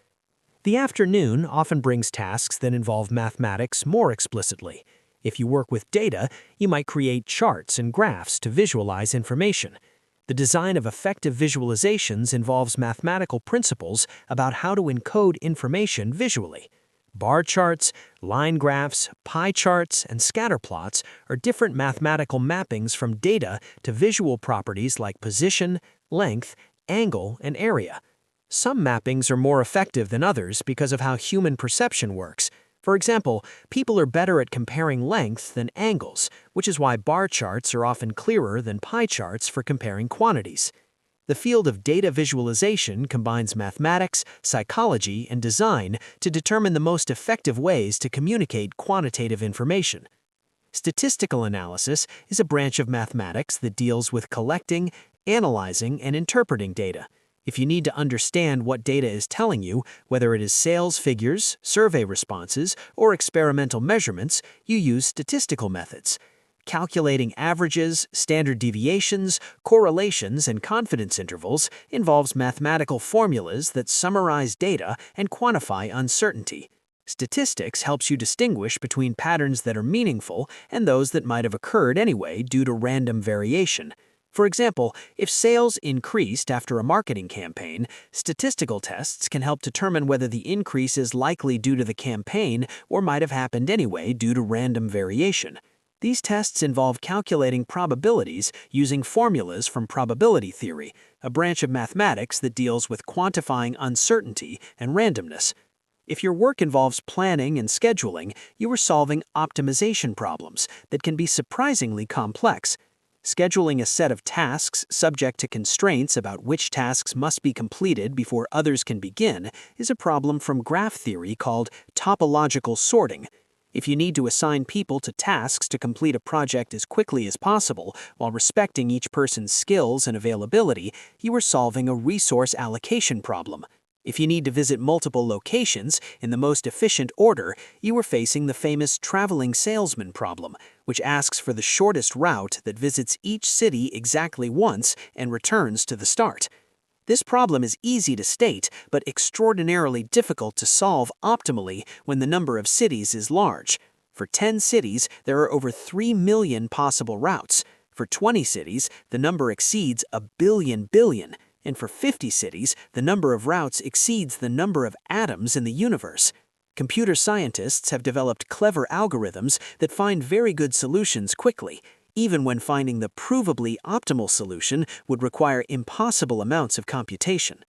The afternoon often brings tasks that involve mathematics more explicitly. If you work with data, you might create charts and graphs to visualize information. The design of effective visualizations involves mathematical principles about how to encode information visually. Bar charts, line graphs, pie charts, and scatter plots are different mathematical mappings from data to visual properties like position, length, angle, and area. Some mappings are more effective than others because of how human perception works. For example, people are better at comparing lengths than angles, which is why bar charts are often clearer than pie charts for comparing quantities. The field of data visualization combines mathematics, psychology, and design to determine the most effective ways to communicate quantitative information. Statistical analysis is a branch of mathematics that deals with collecting, analyzing, and interpreting data. If you need to understand what data is telling you, whether it is sales figures, survey responses, or experimental measurements, you use statistical methods. Calculating averages, standard deviations, correlations, and confidence intervals involves mathematical formulas that summarize data and quantify uncertainty. Statistics helps you distinguish between patterns that are meaningful and those that might have occurred anyway due to random variation. For example, if sales increased after a marketing campaign, statistical tests can help determine whether the increase is likely due to the campaign or might have happened anyway due to random variation. These tests involve calculating probabilities using formulas from probability theory, a branch of mathematics that deals with quantifying uncertainty and randomness. If your work involves planning and scheduling, you are solving optimization problems that can be surprisingly complex. Scheduling a set of tasks subject to constraints about which tasks must be completed before others can begin is a problem from graph theory called topological sorting. If you need to assign people to tasks to complete a project as quickly as possible while respecting each person's skills and availability, you are solving a resource allocation problem. If you need to visit multiple locations in the most efficient order, you are facing the famous traveling salesman problem, which asks for the shortest route that visits each city exactly once and returns to the start. This problem is easy to state, but extraordinarily difficult to solve optimally when the number of cities is large. For 10 cities, there are over 3 million possible routes. For 20 cities, the number exceeds a billion. And for 50 cities, the number of routes exceeds the number of atoms in the universe. Computer scientists have developed clever algorithms that find very good solutions quickly, even when finding the provably optimal solution would require impossible amounts of computation.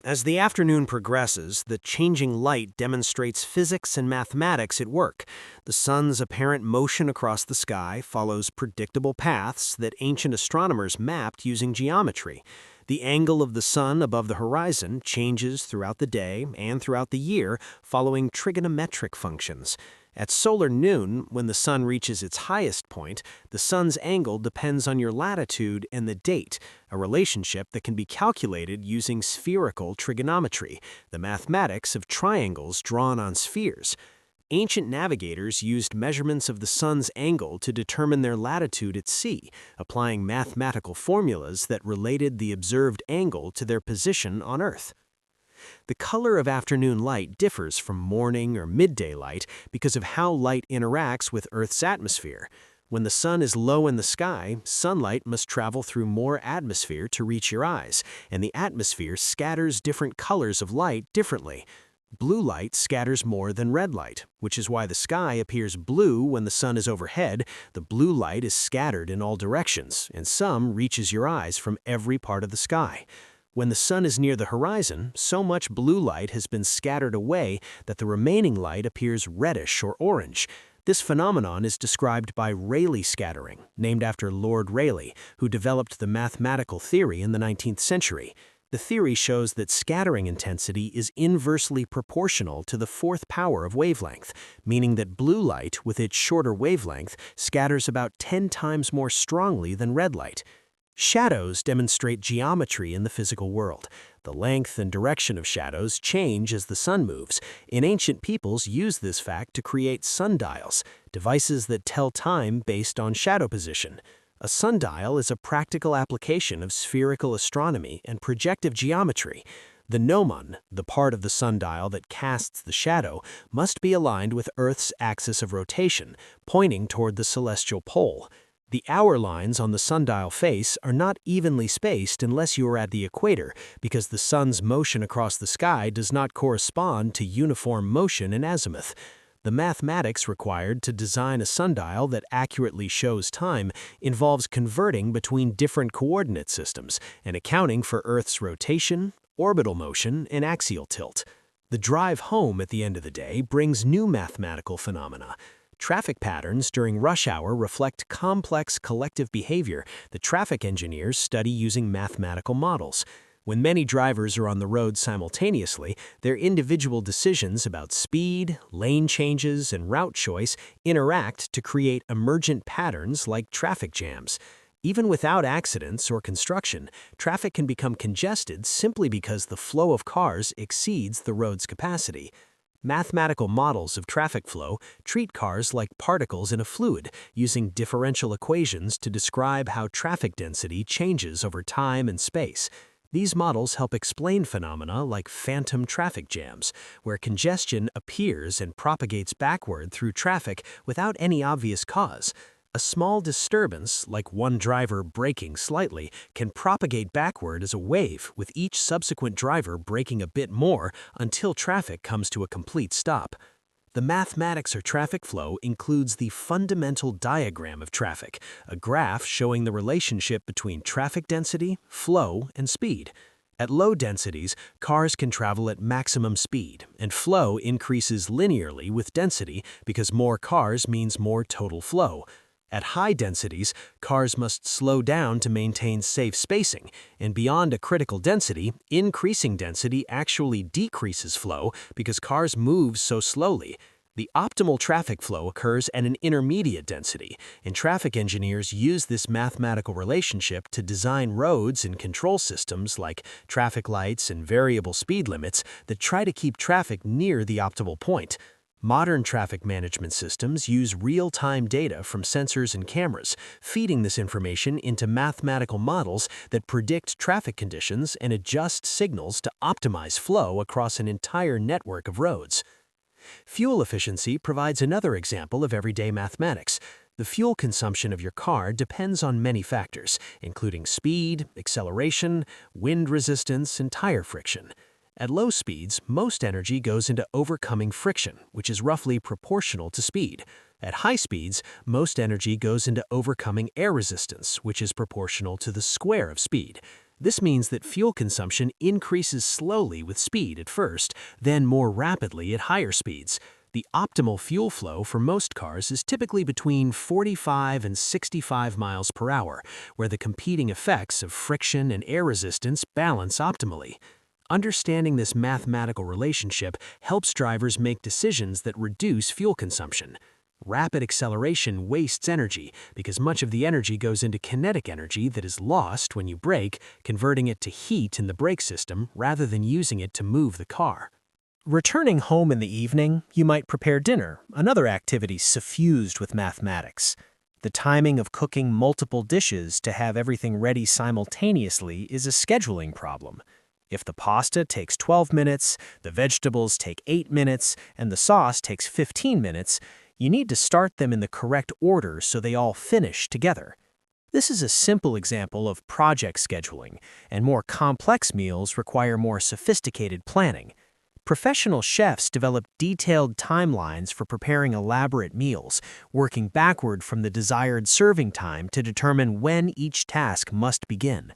As the afternoon progresses, the changing light demonstrates physics and mathematics at work. The sun's apparent motion across the sky follows predictable paths that ancient astronomers mapped using geometry. The angle of the sun above the horizon changes throughout the day and throughout the year following trigonometric functions. At solar noon, when the sun reaches its highest point, the sun's angle depends on your latitude and the date, a relationship that can be calculated using spherical trigonometry, the mathematics of triangles drawn on spheres. Ancient navigators used measurements of the sun's angle to determine their latitude at sea, applying mathematical formulas that related the observed angle to their position on Earth. The color of afternoon light differs from morning or midday light because of how light interacts with Earth's atmosphere. When the sun is low in the sky, sunlight must travel through more atmosphere to reach your eyes, and the atmosphere scatters different colors of light differently. Blue light scatters more than red light, which is why the sky appears blue when the sun is overhead. The blue light is scattered in all directions, and some reaches your eyes from every part of the sky. When the sun is near the horizon, so much blue light has been scattered away that the remaining light appears reddish or orange. This phenomenon is described by Rayleigh scattering, named after Lord Rayleigh, who developed the mathematical theory in the 19th century. The theory shows that scattering intensity is inversely proportional to the fourth power of wavelength, meaning that blue light, with its shorter wavelength, scatters about 10 times more strongly than red light. Shadows demonstrate geometry in the physical world. The length and direction of shadows change as the sun moves, and ancient peoples used this fact to create sundials, devices that tell time based on shadow position. A sundial is a practical application of spherical astronomy and projective geometry. The gnomon, the part of the sundial that casts the shadow, must be aligned with Earth's axis of rotation, pointing toward the celestial pole. The hour lines on the sundial face are not evenly spaced unless you are at the equator, because the sun's motion across the sky does not correspond to uniform motion in azimuth. The mathematics required to design a sundial that accurately shows time involves converting between different coordinate systems and accounting for Earth's rotation, orbital motion, and axial tilt. The drive home at the end of the day brings new mathematical phenomena. Traffic patterns during rush hour reflect complex collective behavior that traffic engineers study using mathematical models. When many drivers are on the road simultaneously, their individual decisions about speed, lane changes, and route choice interact to create emergent patterns like traffic jams. Even without accidents or construction, traffic can become congested simply because the flow of cars exceeds the road's capacity. Mathematical models of traffic flow treat cars like particles in a fluid, using differential equations to describe how traffic density changes over time and space. These models help explain phenomena like phantom traffic jams, where congestion appears and propagates backward through traffic without any obvious cause. A small disturbance, like one driver braking slightly, can propagate backward as a wave, with each subsequent driver braking a bit more until traffic comes to a complete stop. The mathematics of traffic flow includes the fundamental diagram of traffic, a graph showing the relationship between traffic density, flow, and speed. At low densities, cars can travel at maximum speed, and flow increases linearly with density because more cars means more total flow. At high densities, cars must slow down to maintain safe spacing, and beyond a critical density, increasing density actually decreases flow because cars move so slowly. The optimal traffic flow occurs at an intermediate density, and traffic engineers use this mathematical relationship to design roads and control systems like traffic lights and variable speed limits that try to keep traffic near the optimal point. Modern traffic management systems use real-time data from sensors and cameras, feeding this information into mathematical models that predict traffic conditions and adjust signals to optimize flow across an entire network of roads. Fuel efficiency provides another example of everyday mathematics. The fuel consumption of your car depends on many factors, including speed, acceleration, wind resistance, and tire friction. At low speeds, most energy goes into overcoming friction, which is roughly proportional to speed. At high speeds, most energy goes into overcoming air resistance, which is proportional to the square of speed. This means that fuel consumption increases slowly with speed at first, then more rapidly at higher speeds. The optimal fuel flow for most cars is typically between 45 and 65 miles per hour, where the competing effects of friction and air resistance balance optimally. Understanding this mathematical relationship helps drivers make decisions that reduce fuel consumption. Rapid acceleration wastes energy because much of the energy goes into kinetic energy that is lost when you brake, converting it to heat in the brake system rather than using it to move the car. Returning home in the evening, you might prepare dinner, another activity suffused with mathematics. The timing of cooking multiple dishes to have everything ready simultaneously is a scheduling problem. If the pasta takes 12 minutes, the vegetables take 8 minutes, and the sauce takes 15 minutes, you need to start them in the correct order so they all finish together. This is a simple example of project scheduling, and more complex meals require more sophisticated planning. Professional chefs develop detailed timelines for preparing elaborate meals, working backward from the desired serving time to determine when each task must begin.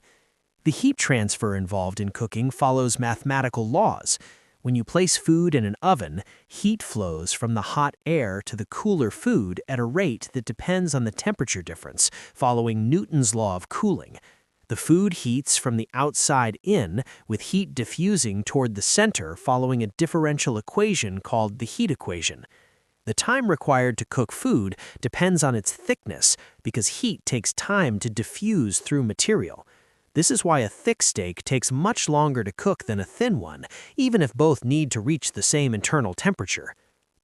The heat transfer involved in cooking follows mathematical laws. When you place food in an oven, heat flows from the hot air to the cooler food at a rate that depends on the temperature difference, following Newton's law of cooling. The food heats from the outside in, with heat diffusing toward the center following a differential equation called the heat equation. The time required to cook food depends on its thickness because heat takes time to diffuse through material. This is why a thick steak takes much longer to cook than a thin one, even if both need to reach the same internal temperature.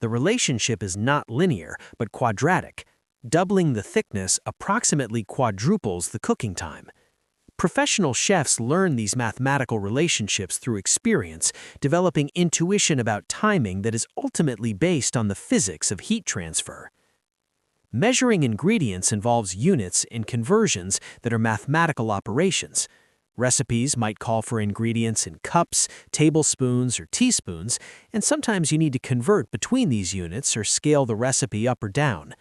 The relationship is not linear, but quadratic. Doubling the thickness approximately quadruples the cooking time. Professional chefs learn these mathematical relationships through experience, developing intuition about timing that is ultimately based on the physics of heat transfer. Measuring ingredients involves units and conversions that are mathematical operations. Recipes might call for ingredients in cups, tablespoons, or teaspoons, and sometimes you need to convert between these units or scale the recipe up or down.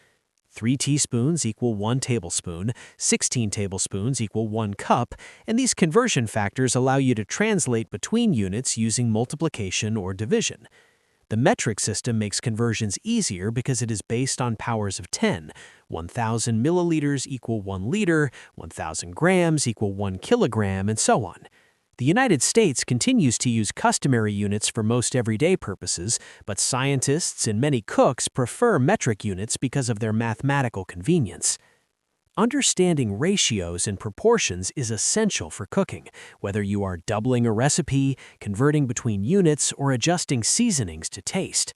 3 teaspoons equal 1 tablespoon, 16 tablespoons equal 1 cup, and these conversion factors allow you to translate between units using multiplication or division. The metric system makes conversions easier because it is based on powers of 10. 1,000 milliliters equal 1 liter, 1,000 grams equal 1 kilogram, and so on. The United States continues to use customary units for most everyday purposes, but scientists and many cooks prefer metric units because of their mathematical convenience. Understanding ratios and proportions is essential for cooking, whether you are doubling a recipe, converting between units, or adjusting seasonings to taste.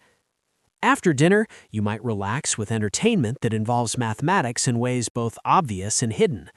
After dinner, you might relax with entertainment that involves mathematics in ways both obvious and hidden.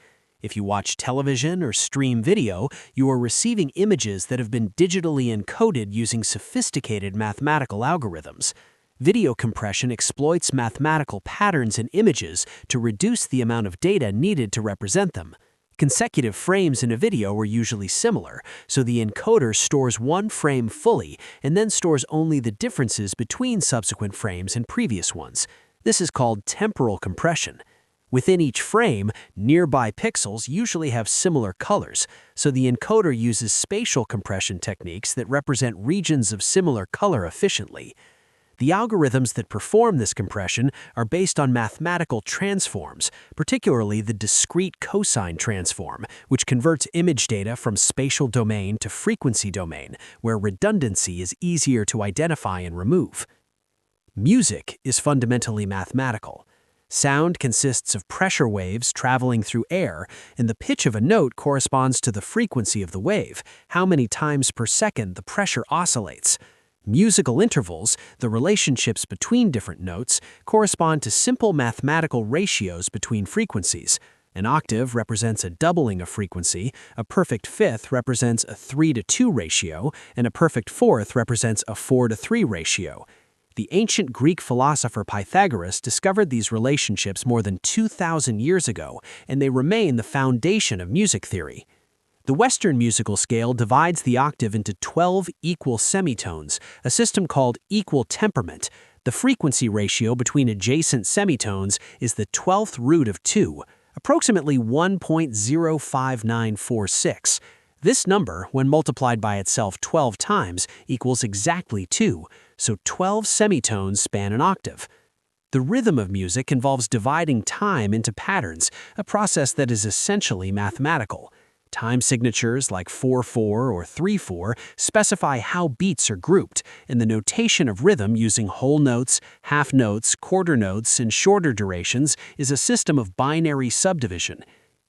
If you watch television or stream video, you are receiving images that have been digitally encoded using sophisticated mathematical algorithms. Video compression exploits mathematical patterns in images to reduce the amount of data needed to represent them. Consecutive frames in a video are usually similar, so the encoder stores one frame fully and then stores only the differences between subsequent frames and previous ones. This is called temporal compression. Within each frame, nearby pixels usually have similar colors, so the encoder uses spatial compression techniques that represent regions of similar color efficiently. The algorithms that perform this compression are based on mathematical transforms, particularly the discrete cosine transform, which converts image data from spatial domain to frequency domain, where redundancy is easier to identify and remove. Music is fundamentally mathematical. Sound consists of pressure waves traveling through air, and the pitch of a note corresponds to the frequency of the wave, how many times per second the pressure oscillates. Musical intervals, the relationships between different notes, correspond to simple mathematical ratios between frequencies. An octave represents a doubling of frequency, a perfect fifth represents a 3:2 ratio, and a perfect fourth represents a 4:3 ratio. The ancient Greek philosopher Pythagoras discovered these relationships more than 2,000 years ago, and they remain the foundation of music theory. The Western musical scale divides the octave into 12 equal semitones, a system called equal temperament. The frequency ratio between adjacent semitones is the 12th root of 2, approximately 1.05946. This number, when multiplied by itself 12 times, equals exactly 2, so 12 semitones span an octave. The rhythm of music involves dividing time into patterns, a process that is essentially mathematical. Time signatures like 4/4 or 3/4 specify how beats are grouped, and the notation of rhythm using whole notes, half notes, quarter notes, and shorter durations is a system of binary subdivision.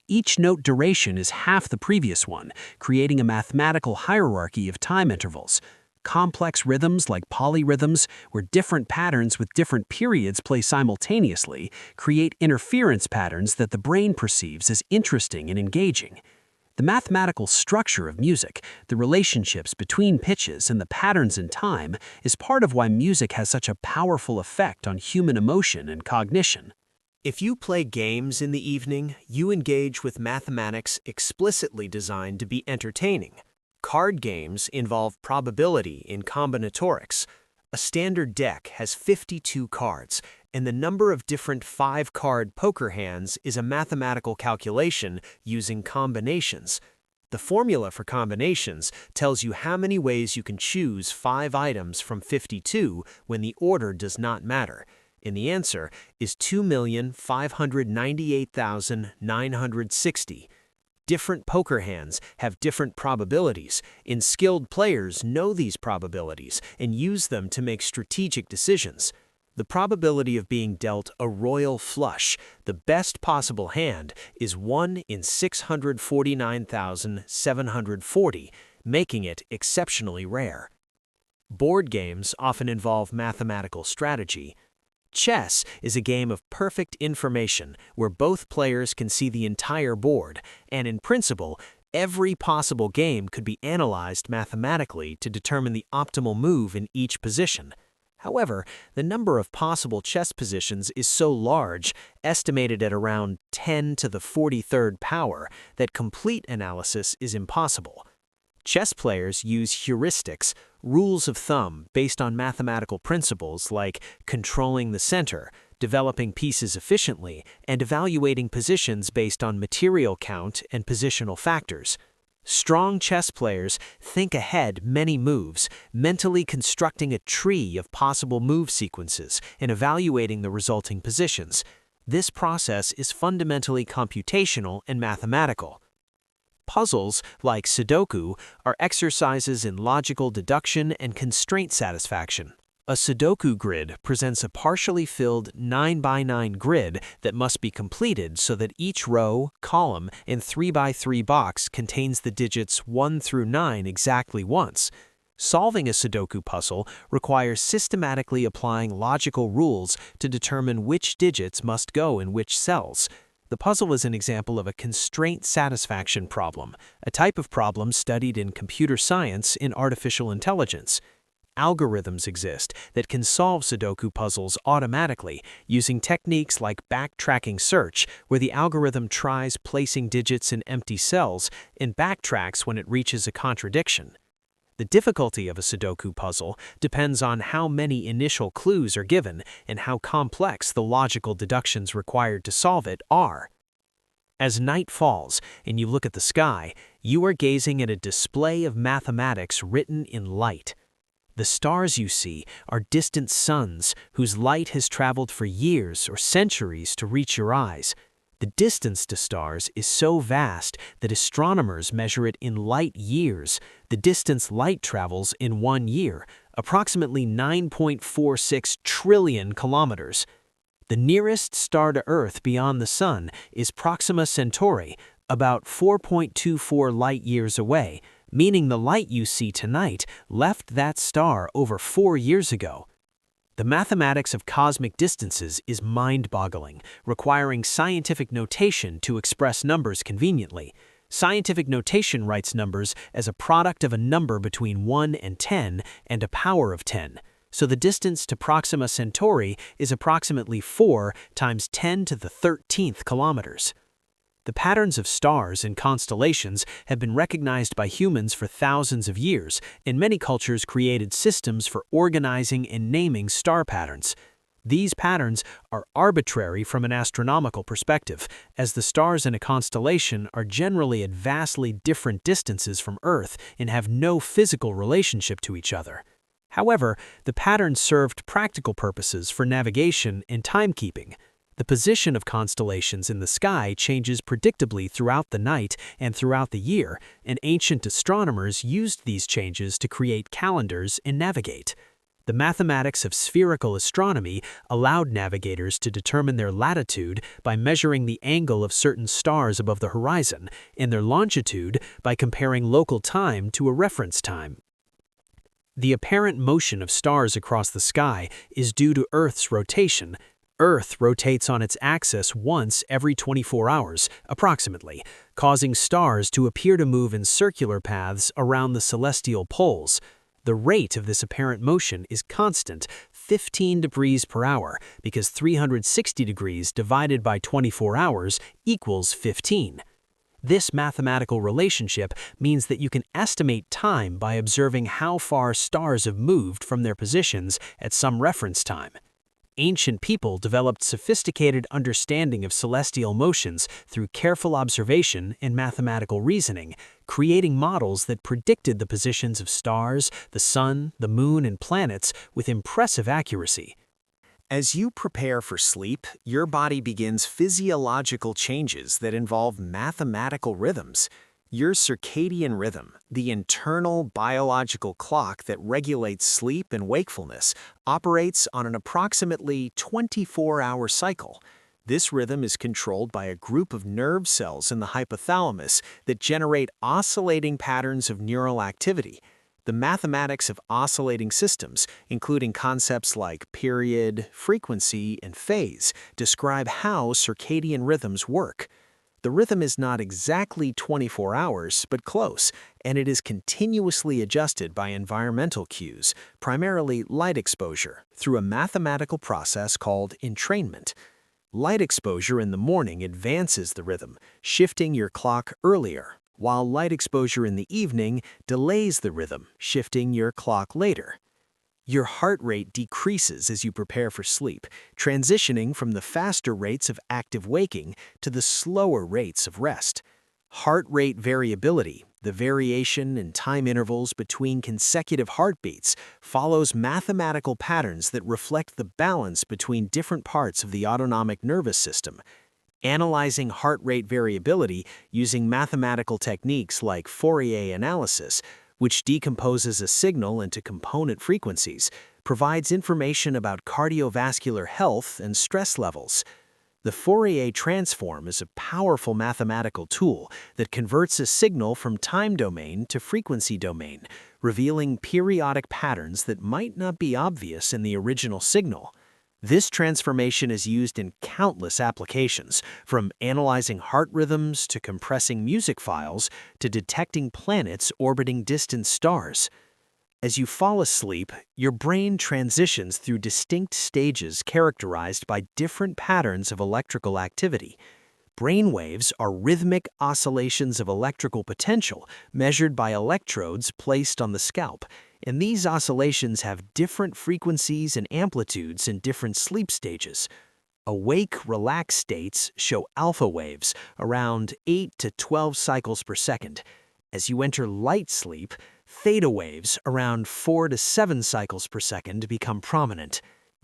Each note duration is half the previous one, creating a mathematical hierarchy of time intervals. Complex rhythms like polyrhythms, where different patterns with different periods play simultaneously, create interference patterns that the brain perceives as interesting and engaging. The mathematical structure of music, the relationships between pitches, and the patterns in time is part of why music has such a powerful effect on human emotion and cognition. If you play games in the evening, you engage with mathematics explicitly designed to be entertaining. Card games involve probability in combinatorics. A standard deck has 52 cards, and the number of different 5-card poker hands is a mathematical calculation using combinations. The formula for combinations tells you how many ways you can choose 5 items from 52 when the order does not matter. And the answer is 2,598,960. Different poker hands have different probabilities, and skilled players know these probabilities and use them to make strategic decisions. The probability of being dealt a royal flush, the best possible hand, is 1 in 649,740, making it exceptionally rare. Board games often involve mathematical strategy. Chess is a game of perfect information where both players can see the entire board, and in principle, every possible game could be analyzed mathematically to determine the optimal move in each position. However, the number of possible chess positions is so large, estimated at around 10 to the 43rd power, that complete analysis is impossible. Chess players use heuristics, rules of thumb based on mathematical principles like controlling the center, developing pieces efficiently, and evaluating positions based on material count and positional factors. Strong chess players think ahead many moves, mentally constructing a tree of possible move sequences and evaluating the resulting positions. This process is fundamentally computational and mathematical. Puzzles, like Sudoku, are exercises in logical deduction and constraint satisfaction. A Sudoku grid presents a partially filled 9x9 grid that must be completed so that each row, column, and 3x3 box contains the digits 1 through 9 exactly once. Solving a Sudoku puzzle requires systematically applying logical rules to determine which digits must go in which cells. The puzzle is an example of a constraint satisfaction problem, a type of problem studied in computer science in artificial intelligence. Algorithms exist that can solve Sudoku puzzles automatically using techniques like backtracking search, where the algorithm tries placing digits in empty cells and backtracks when it reaches a contradiction. The difficulty of a Sudoku puzzle depends on how many initial clues are given and how complex the logical deductions required to solve it are. As night falls and you look at the sky, you are gazing at a display of mathematics written in light. The stars you see are distant suns whose light has traveled for years or centuries to reach your eyes. The distance to stars is so vast that astronomers measure it in light years. The distance light travels in 1 year, approximately 9.46 trillion kilometers. The nearest star to Earth beyond the Sun is Proxima Centauri, about 4.24 light-years away, meaning the light you see tonight left that star over 4 years ago. The mathematics of cosmic distances is mind-boggling, requiring scientific notation to express numbers conveniently. Scientific notation writes numbers as a product of a number between 1 and 10 and a power of 10. So the distance to Proxima Centauri is approximately 4 times 10 to the 13th kilometers. The patterns of stars and constellations have been recognized by humans for thousands of years, and many cultures created systems for organizing and naming star patterns. These patterns are arbitrary from an astronomical perspective, as the stars in a constellation are generally at vastly different distances from Earth and have no physical relationship to each other. However, the patterns served practical purposes for navigation and timekeeping. The position of constellations in the sky changes predictably throughout the night and throughout the year, and ancient astronomers used these changes to create calendars and navigate. The mathematics of spherical astronomy allowed navigators to determine their latitude by measuring the angle of certain stars above the horizon, and their longitude by comparing local time to a reference time. The apparent motion of stars across the sky is due to Earth's rotation. Earth rotates on its axis once every 24 hours, approximately, causing stars to appear to move in circular paths around the celestial poles. The rate of this apparent motion is constant, 15 degrees per hour, because 360 degrees divided by 24 hours equals 15. This mathematical relationship means that you can estimate time by observing how far stars have moved from their positions at some reference time. Ancient people developed sophisticated understanding of celestial motions through careful observation and mathematical reasoning, creating models that predicted the positions of stars, the sun, the moon, and planets with impressive accuracy. As you prepare for sleep, your body begins physiological changes that involve mathematical rhythms. Your circadian rhythm, the internal biological clock that regulates sleep and wakefulness, operates on an approximately 24-hour cycle. This rhythm is controlled by a group of nerve cells in the hypothalamus that generate oscillating patterns of neural activity. The mathematics of oscillating systems, including concepts like period, frequency, and phase, describe how circadian rhythms work. The rhythm is not exactly 24 hours, but close, and it is continuously adjusted by environmental cues, primarily light exposure, through a mathematical process called entrainment. Light exposure in the morning advances the rhythm, shifting your clock earlier, while light exposure in the evening delays the rhythm, shifting your clock later. Your heart rate decreases as you prepare for sleep, transitioning from the faster rates of active waking to the slower rates of rest. Heart rate variability, the variation in time intervals between consecutive heartbeats, follows mathematical patterns that reflect the balance between different parts of the autonomic nervous system. Analyzing heart rate variability using mathematical techniques like Fourier analysis, which decomposes a signal into component frequencies, provides information about cardiovascular health and stress levels. The Fourier transform is a powerful mathematical tool that converts a signal from time domain to frequency domain, revealing periodic patterns that might not be obvious in the original signal. This transformation is used in countless applications, from analyzing heart rhythms to compressing music files to detecting planets orbiting distant stars. As you fall asleep, your brain transitions through distinct stages characterized by different patterns of electrical activity. Brain waves are rhythmic oscillations of electrical potential measured by electrodes placed on the scalp, and these oscillations have different frequencies and amplitudes in different sleep stages. Awake, relaxed states show alpha waves around 8 to 12 cycles per second. As you enter light sleep, theta waves around 4 to 7 cycles per second become prominent.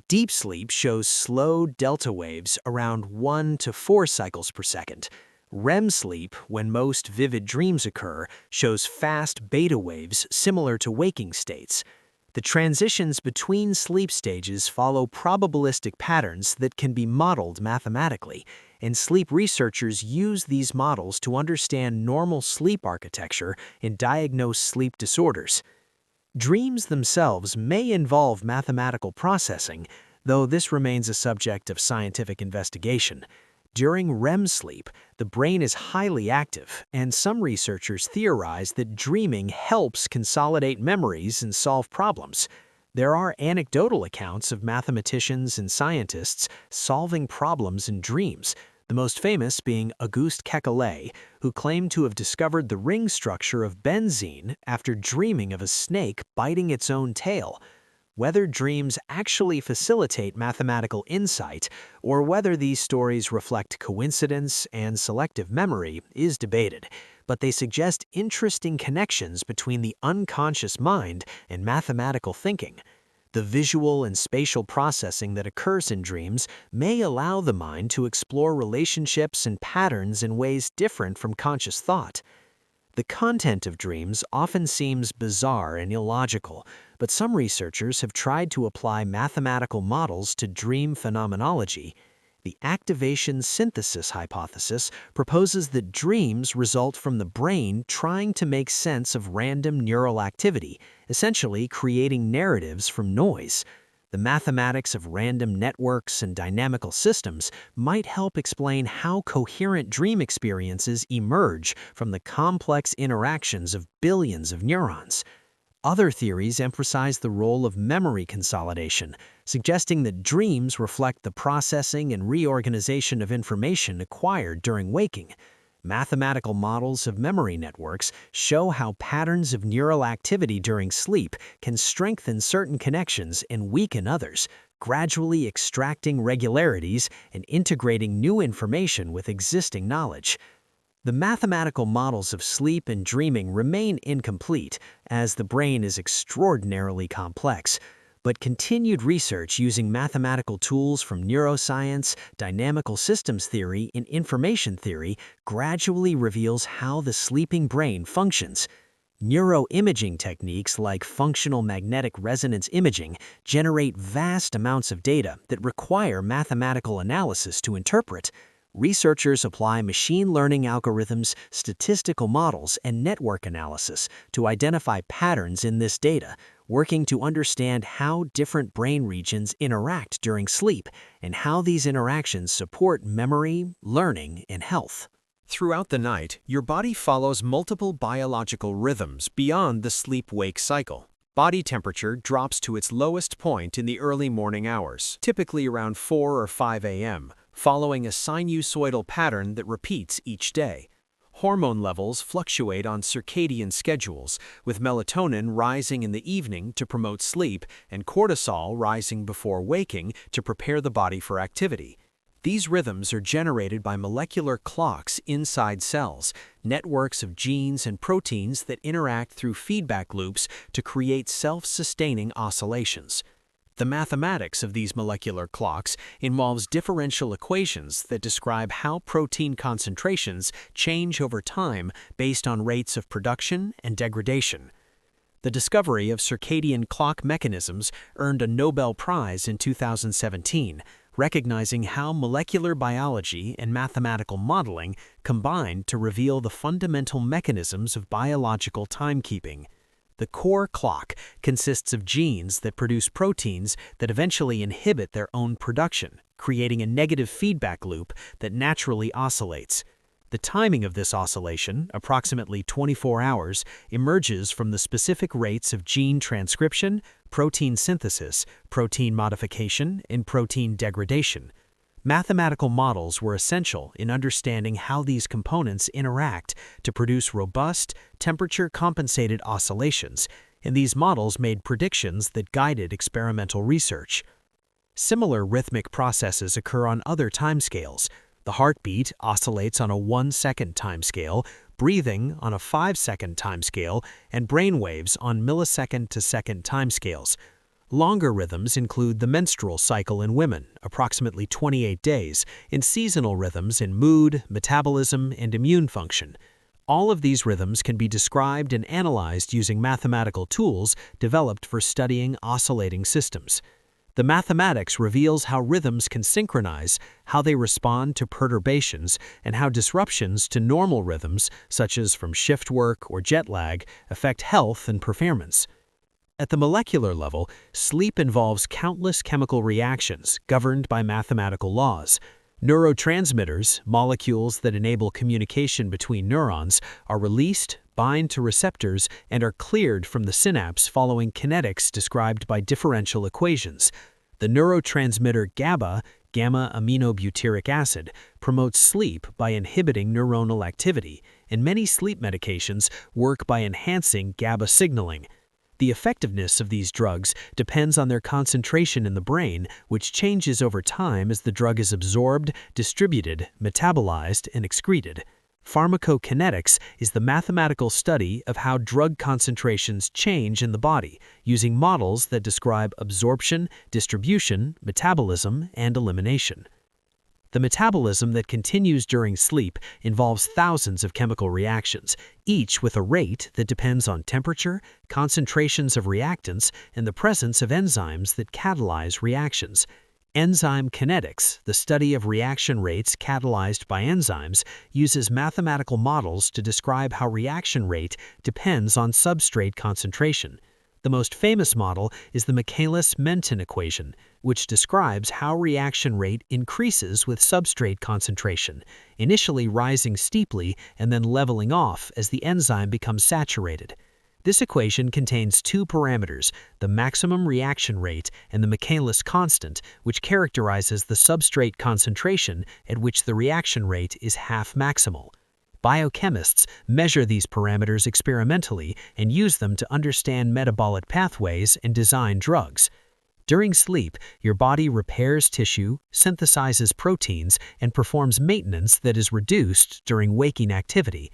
Deep sleep shows slow delta waves around 1 to 4 cycles per second. REM sleep, when most vivid dreams occur, shows fast beta waves similar to waking states. The transitions between sleep stages follow probabilistic patterns that can be modeled mathematically, and sleep researchers use these models to understand normal sleep architecture and diagnose sleep disorders. Dreams themselves may involve mathematical processing, though this remains a subject of scientific investigation. During REM sleep, the brain is highly active, and some researchers theorize that dreaming helps consolidate memories and solve problems. There are anecdotal accounts of mathematicians and scientists solving problems in dreams, the most famous being Auguste Kekulé, who claimed to have discovered the ring structure of benzene after dreaming of a snake biting its own tail. Whether dreams actually facilitate mathematical insight or whether these stories reflect coincidence and selective memory is debated, but they suggest interesting connections between the unconscious mind and mathematical thinking. The visual and spatial processing that occurs in dreams may allow the mind to explore relationships and patterns in ways different from conscious thought. The content of dreams often seems bizarre and illogical, but some researchers have tried to apply mathematical models to dream phenomenology. The activation synthesis hypothesis proposes that dreams result from the brain trying to make sense of random neural activity, essentially creating narratives from noise. The mathematics of random networks and dynamical systems might help explain how coherent dream experiences emerge from the complex interactions of billions of neurons. Other theories emphasize the role of memory consolidation, suggesting that dreams reflect the processing and reorganization of information acquired during waking. Mathematical models of memory networks show how patterns of neural activity during sleep can strengthen certain connections and weaken others, gradually extracting regularities and integrating new information with existing knowledge. The mathematical models of sleep and dreaming remain incomplete, as the brain is extraordinarily complex, but continued research using mathematical tools from neuroscience, dynamical systems theory, and information theory gradually reveals how the sleeping brain functions. Neuroimaging techniques like functional magnetic resonance imaging generate vast amounts of data that require mathematical analysis to interpret. Researchers apply machine learning algorithms, statistical models, and network analysis to identify patterns in this data, working to understand how different brain regions interact during sleep and how these interactions support memory, learning, and health. Throughout the night, your body follows multiple biological rhythms beyond the sleep-wake cycle. Body temperature drops to its lowest point in the early morning hours, typically around 4 or 5 a.m., following a sinusoidal pattern that repeats each day. Hormone levels fluctuate on circadian schedules, with melatonin rising in the evening to promote sleep and cortisol rising before waking to prepare the body for activity. These rhythms are generated by molecular clocks inside cells, networks of genes and proteins that interact through feedback loops to create self-sustaining oscillations. The mathematics of these molecular clocks involves differential equations that describe how protein concentrations change over time based on rates of production and degradation. The discovery of circadian clock mechanisms earned a Nobel Prize in 2017, recognizing how molecular biology and mathematical modeling combined to reveal the fundamental mechanisms of biological timekeeping. The core clock consists of genes that produce proteins that eventually inhibit their own production, creating a negative feedback loop that naturally oscillates. The timing of this oscillation, approximately 24 hours, emerges from the specific rates of gene transcription, protein synthesis, protein modification, and protein degradation. Mathematical models were essential in understanding how these components interact to produce robust, temperature-compensated oscillations, and these models made predictions that guided experimental research. Similar rhythmic processes occur on other timescales. The heartbeat oscillates on a 1-second timescale, breathing on a 5-second timescale, and brainwaves on millisecond to second timescales. Longer rhythms include the menstrual cycle in women, approximately 28 days, and seasonal rhythms in mood, metabolism, and immune function. All of these rhythms can be described and analyzed using mathematical tools developed for studying oscillating systems. The mathematics reveals how rhythms can synchronize, how they respond to perturbations, and how disruptions to normal rhythms, such as from shift work or jet lag, affect health and performance. At the molecular level, sleep involves countless chemical reactions governed by mathematical laws. Neurotransmitters, molecules that enable communication between neurons, are released, bind to receptors, and are cleared from the synapse following kinetics described by differential equations. The neurotransmitter GABA, gamma-aminobutyric acid, promotes sleep by inhibiting neuronal activity, and many sleep medications work by enhancing GABA signaling. The effectiveness of these drugs depends on their concentration in the brain, which changes over time as the drug is absorbed, distributed, metabolized, and excreted. Pharmacokinetics is the mathematical study of how drug concentrations change in the body, using models that describe absorption, distribution, metabolism, and elimination. The metabolism that continues during sleep involves thousands of chemical reactions, each with a rate that depends on temperature, concentrations of reactants, and the presence of enzymes that catalyze reactions. Enzyme kinetics, the study of reaction rates catalyzed by enzymes, uses mathematical models to describe how reaction rate depends on substrate concentration. The most famous model is the Michaelis-Menten equation, which describes how reaction rate increases with substrate concentration, initially rising steeply and then leveling off as the enzyme becomes saturated. This equation contains two parameters, the maximum reaction rate and the Michaelis constant, which characterizes the substrate concentration at which the reaction rate is half maximal. Biochemists measure these parameters experimentally and use them to understand metabolic pathways and design drugs. During sleep, your body repairs tissue, synthesizes proteins, and performs maintenance that is reduced during waking activity.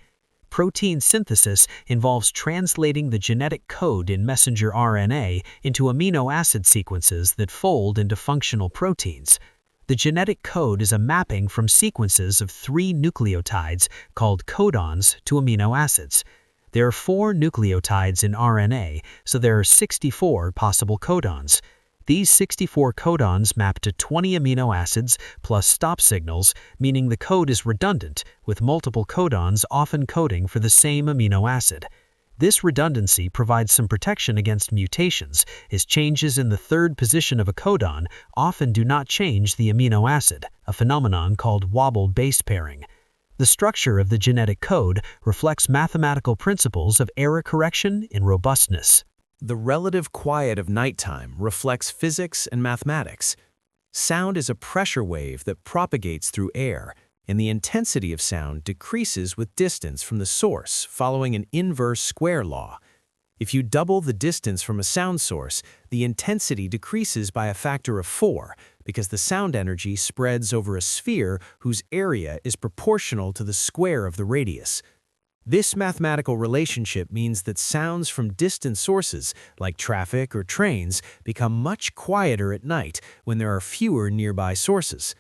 Protein synthesis involves translating the genetic code in messenger RNA into amino acid sequences that fold into functional proteins. The genetic code is a mapping from sequences of 3 nucleotides called codons to amino acids. There are 4 nucleotides in RNA, so there are 64 possible codons. These 64 codons map to 20 amino acids plus stop signals, meaning the code is redundant, with multiple codons often coding for the same amino acid. This redundancy provides some protection against mutations, as changes in the third position of a codon often do not change the amino acid, a phenomenon called wobble base pairing. The structure of the genetic code reflects mathematical principles of error correction and robustness. The relative quiet of nighttime reflects physics and mathematics. Sound is a pressure wave that propagates through air, and the intensity of sound decreases with distance from the source following an inverse square law. If you double the distance from a sound source, the intensity decreases by a factor of 4 because the sound energy spreads over a sphere whose area is proportional to the square of the radius. This mathematical relationship means that sounds from distant sources, like traffic or trains, become much quieter at night when there are fewer nearby sources.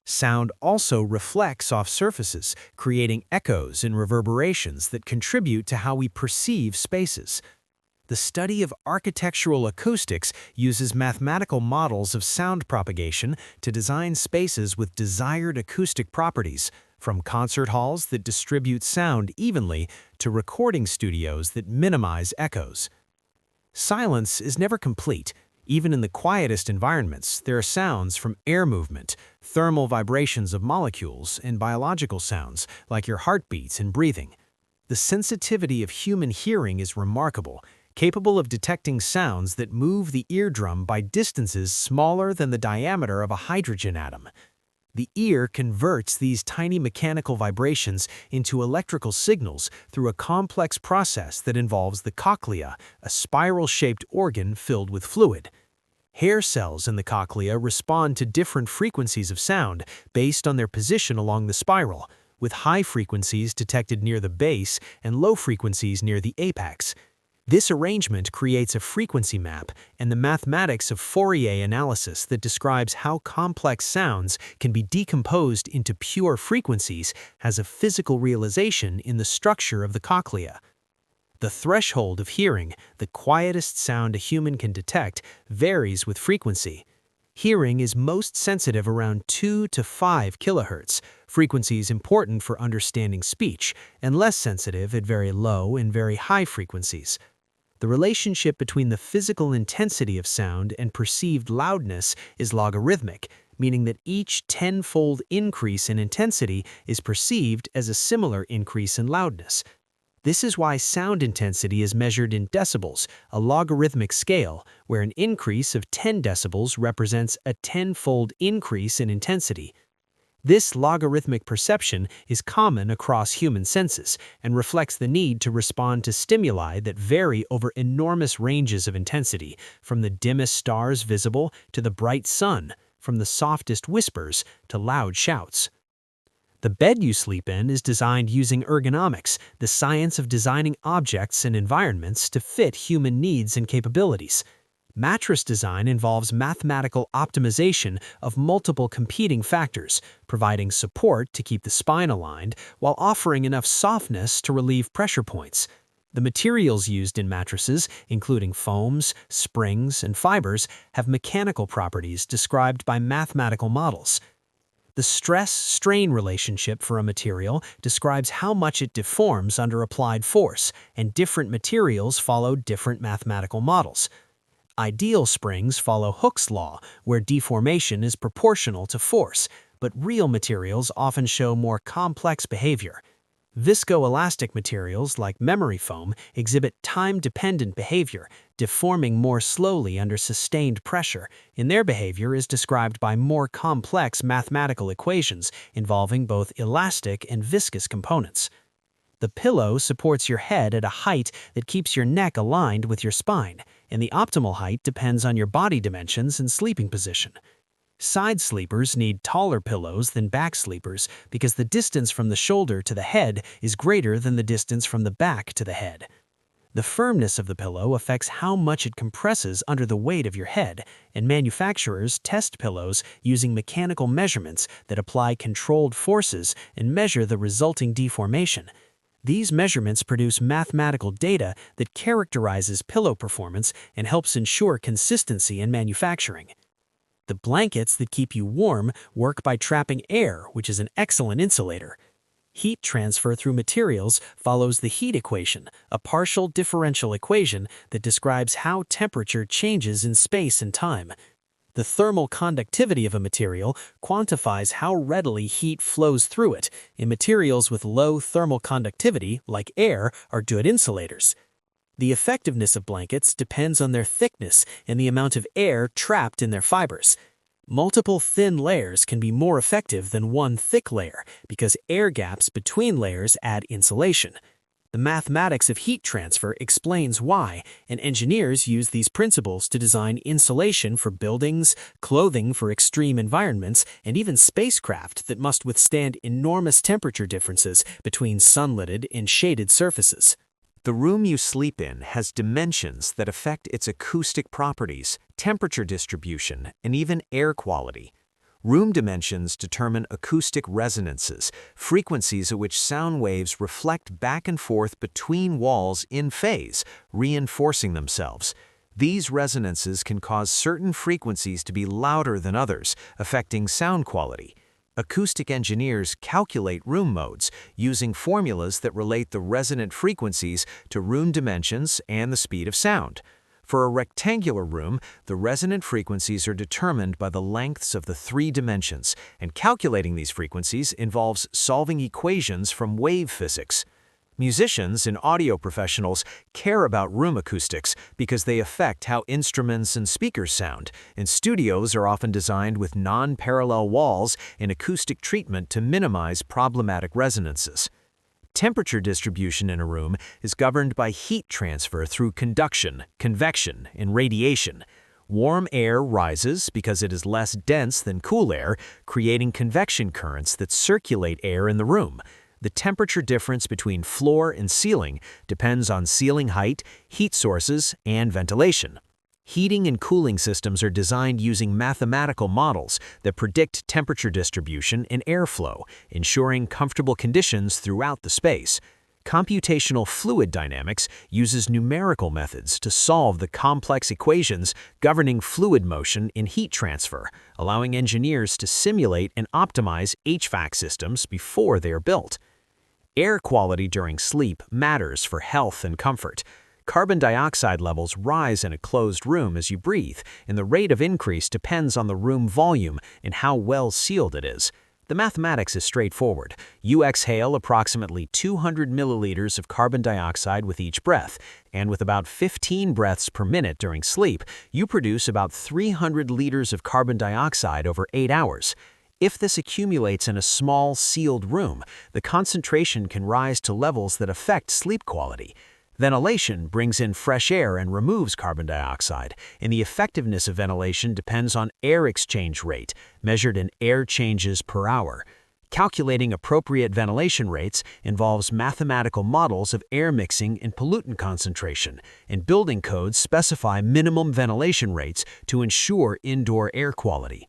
Sound also reflects off surfaces, creating echoes and reverberations that contribute to how we perceive spaces. The study of architectural acoustics uses mathematical models of sound propagation to design spaces with desired acoustic properties, from concert halls that distribute sound evenly to recording studios that minimize echoes. Silence is never complete. Even in the quietest environments, there are sounds from air movement, thermal vibrations of molecules, and biological sounds, like your heartbeats and breathing. The sensitivity of human hearing is remarkable, capable of detecting sounds that move the eardrum by distances smaller than the diameter of a hydrogen atom. The ear converts these tiny mechanical vibrations into electrical signals through a complex process that involves the cochlea, a spiral-shaped organ filled with fluid. Hair cells in the cochlea respond to different frequencies of sound based on their position along the spiral, with high frequencies detected near the base and low frequencies near the apex. This arrangement creates a frequency map and the mathematics of Fourier analysis that describes how complex sounds can be decomposed into pure frequencies has a physical realization in the structure of the cochlea. The threshold of hearing, the quietest sound a human can detect, varies with frequency. Hearing is most sensitive around 2 to 5 kilohertz, frequencies important for understanding speech, and less sensitive at very low and very high frequencies. The relationship between the physical intensity of sound and perceived loudness is logarithmic, meaning that each tenfold increase in intensity is perceived as a similar increase in loudness. This is why sound intensity is measured in decibels, a logarithmic scale, where an increase of 10 decibels represents a tenfold increase in intensity. This logarithmic perception is common across human senses and reflects the need to respond to stimuli that vary over enormous ranges of intensity, from the dimmest stars visible to the bright sun, from the softest whispers to loud shouts. The bed you sleep in is designed using ergonomics, the science of designing objects and environments to fit human needs and capabilities. Mattress design involves mathematical optimization of multiple competing factors, providing support to keep the spine aligned while offering enough softness to relieve pressure points. The materials used in mattresses, including foams, springs, and fibers, have mechanical properties described by mathematical models. The stress-strain relationship for a material describes how much it deforms under applied force, and different materials follow different mathematical models. Ideal springs follow Hooke's law, where deformation is proportional to force, but real materials often show more complex behavior. Viscoelastic materials like memory foam exhibit time-dependent behavior, deforming more slowly under sustained pressure, and their behavior is described by more complex mathematical equations involving both elastic and viscous components. The pillow supports your head at a height that keeps your neck aligned with your spine, and the optimal height depends on your body dimensions and sleeping position. Side sleepers need taller pillows than back sleepers because the distance from the shoulder to the head is greater than the distance from the back to the head. The firmness of the pillow affects how much it compresses under the weight of your head, and manufacturers test pillows using mechanical measurements that apply controlled forces and measure the resulting deformation. These measurements produce mathematical data that characterizes pillow performance and helps ensure consistency in manufacturing. The blankets that keep you warm work by trapping air, which is an excellent insulator. Heat transfer through materials follows the heat equation, a partial differential equation that describes how temperature changes in space and time. The thermal conductivity of a material quantifies how readily heat flows through it, and materials with low thermal conductivity, like air, are good insulators. The effectiveness of blankets depends on their thickness and the amount of air trapped in their fibers. Multiple thin layers can be more effective than one thick layer because air gaps between layers add insulation. The mathematics of heat transfer explains why, and engineers use these principles to design insulation for buildings, clothing for extreme environments, and even spacecraft that must withstand enormous temperature differences between sunlit and shaded surfaces. The room you sleep in has dimensions that affect its acoustic properties, temperature distribution, and even air quality. Room dimensions determine acoustic resonances, frequencies at which sound waves reflect back and forth between walls in phase, reinforcing themselves. These resonances can cause certain frequencies to be louder than others, affecting sound quality. Acoustic engineers calculate room modes using formulas that relate the resonant frequencies to room dimensions and the speed of sound. For a rectangular room, the resonant frequencies are determined by the lengths of the three dimensions, and calculating these frequencies involves solving equations from wave physics. Musicians and audio professionals care about room acoustics because they affect how instruments and speakers sound, and studios are often designed with non-parallel walls and acoustic treatment to minimize problematic resonances. Temperature distribution in a room is governed by heat transfer through conduction, convection, and radiation. Warm air rises because it is less dense than cool air, creating convection currents that circulate air in the room. The temperature difference between floor and ceiling depends on ceiling height, heat sources, and ventilation. Heating and cooling systems are designed using mathematical models that predict temperature distribution and airflow, ensuring comfortable conditions throughout the space. Computational fluid dynamics uses numerical methods to solve the complex equations governing fluid motion and heat transfer, allowing engineers to simulate and optimize HVAC systems before they are built. Air quality during sleep matters for health and comfort. Carbon dioxide levels rise in a closed room as you breathe, and the rate of increase depends on the room volume and how well sealed it is. The mathematics is straightforward. You exhale approximately 200 milliliters of carbon dioxide with each breath, and with about 15 breaths per minute during sleep, you produce about 300 liters of carbon dioxide over 8 hours. If this accumulates in a small, sealed room, the concentration can rise to levels that affect sleep quality. Ventilation brings in fresh air and removes carbon dioxide, and the effectiveness of ventilation depends on air exchange rate, measured in air changes per hour. Calculating appropriate ventilation rates involves mathematical models of air mixing and pollutant concentration, and building codes specify minimum ventilation rates to ensure indoor air quality.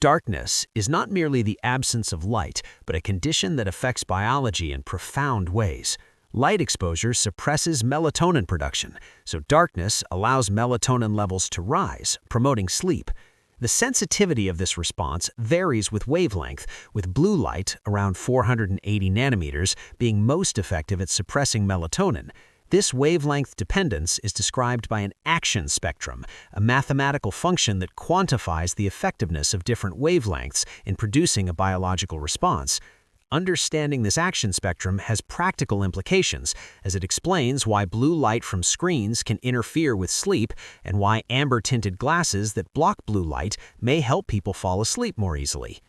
Darkness is not merely the absence of light, but a condition that affects biology in profound ways. Light exposure suppresses melatonin production, so darkness allows melatonin levels to rise, promoting sleep. The sensitivity of this response varies with wavelength, with blue light, around 480 nanometers, being most effective at suppressing melatonin. This wavelength dependence is described by an action spectrum, a mathematical function that quantifies the effectiveness of different wavelengths in producing a biological response. Understanding this action spectrum has practical implications, as it explains why blue light from screens can interfere with sleep and why amber-tinted glasses that block blue light may help people fall asleep more easily.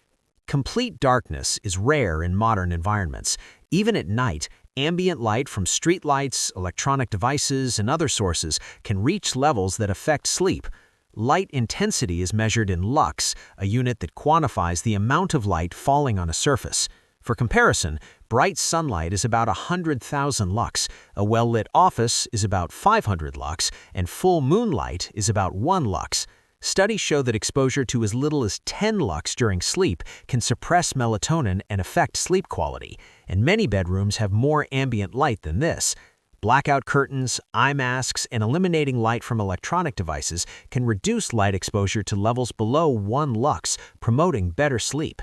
Complete darkness is rare in modern environments. Even at night, ambient light from streetlights, electronic devices, and other sources can reach levels that affect sleep. Light intensity is measured in lux, a unit that quantifies the amount of light falling on a surface. For comparison, bright sunlight is about 100,000 lux, a well-lit office is about 500 lux, and full moonlight is about 1 lux. Studies show that exposure to as little as 10 lux during sleep can suppress melatonin and affect sleep quality, and many bedrooms have more ambient light than this. Blackout curtains, eye masks, and eliminating light from electronic devices can reduce light exposure to levels below 1 lux, promoting better sleep.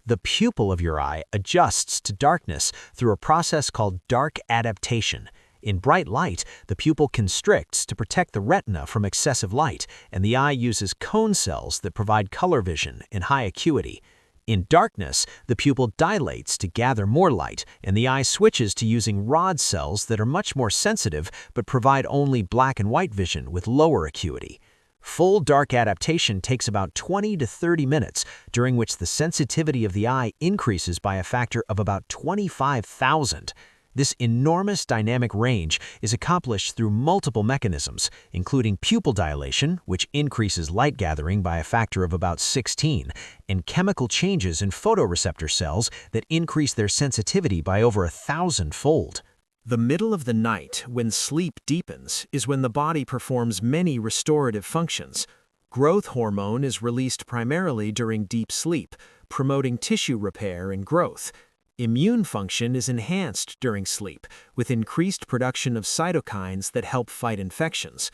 The pupil of your eye adjusts to darkness through a process called dark adaptation. In bright light, the pupil constricts to protect the retina from excessive light, and the eye uses cone cells that provide color vision and high acuity. In darkness, the pupil dilates to gather more light, and the eye switches to using rod cells that are much more sensitive but provide only black and white vision with lower acuity. Full dark adaptation takes about 20 to 30 minutes, during which the sensitivity of the eye increases by a factor of about 25,000. This enormous dynamic range is accomplished through multiple mechanisms, including pupil dilation, which increases light gathering by a factor of about 16, and chemical changes in photoreceptor cells that increase their sensitivity by over 1,000-fold. The middle of the night, when sleep deepens, is when the body performs many restorative functions. Growth hormone is released primarily during deep sleep, promoting tissue repair and growth. Immune function is enhanced during sleep, with increased production of cytokines that help fight infections.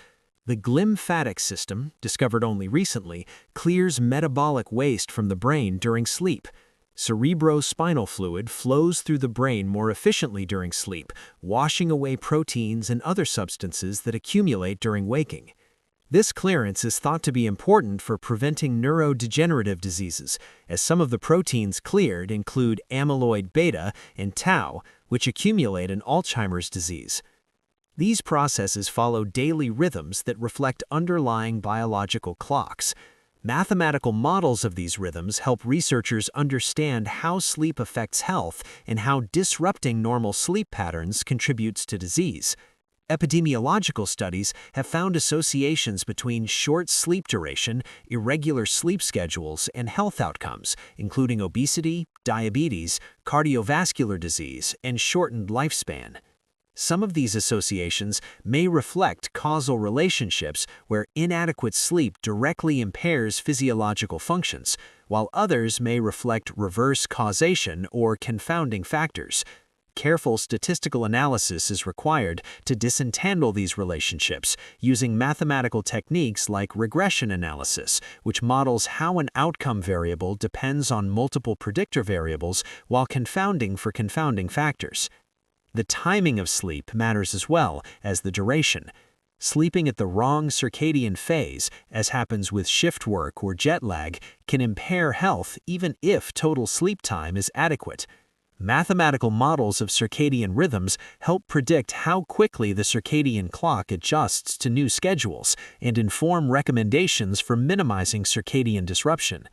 The glymphatic system, discovered only recently, clears metabolic waste from the brain during sleep. Cerebrospinal fluid flows through the brain more efficiently during sleep, washing away proteins and other substances that accumulate during waking. This clearance is thought to be important for preventing neurodegenerative diseases, as some of the proteins cleared include amyloid beta and tau, which accumulate in Alzheimer's disease. These processes follow daily rhythms that reflect underlying biological clocks. Mathematical models of these rhythms help researchers understand how sleep affects health and how disrupting normal sleep patterns contributes to disease. Epidemiological studies have found associations between short sleep duration, irregular sleep schedules, and health outcomes, including obesity, diabetes, cardiovascular disease, and shortened lifespan. Some of these associations may reflect causal relationships where inadequate sleep directly impairs physiological functions, while others may reflect reverse causation or confounding factors. Careful statistical analysis is required to disentangle these relationships using mathematical techniques like regression analysis, which models how an outcome variable depends on multiple predictor variables while confounding for confounding factors. The timing of sleep matters as well as the duration. Sleeping at the wrong circadian phase, as happens with shift work or jet lag, can impair health even if total sleep time is adequate. Mathematical models of circadian rhythms help predict how quickly the circadian clock adjusts to new schedules and inform recommendations for minimizing circadian disruption.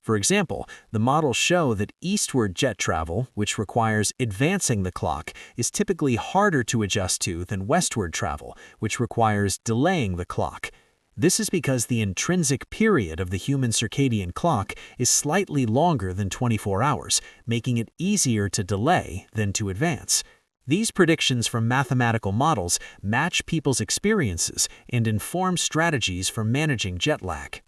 For example, the models show that eastward jet travel, which requires advancing the clock, is typically harder to adjust to than westward travel, which requires delaying the clock. This is because the intrinsic period of the human circadian clock is slightly longer than 24 hours, making it easier to delay than to advance. These predictions from mathematical models match people's experiences and inform strategies for managing jet lag.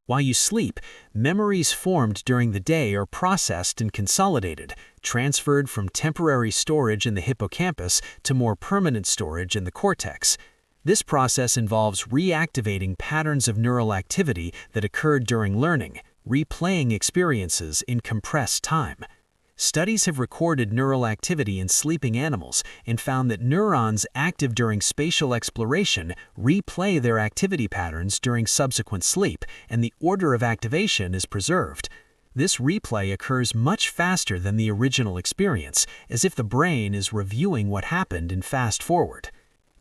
While you sleep, memories formed during the day are processed and consolidated, transferred from temporary storage in the hippocampus to more permanent storage in the cortex. This process involves reactivating patterns of neural activity that occurred during learning, replaying experiences in compressed time. Studies have recorded neural activity in sleeping animals and found that neurons active during spatial exploration replay their activity patterns during subsequent sleep, and the order of activation is preserved. This replay occurs much faster than the original experience, as if the brain is reviewing what happened in fast forward.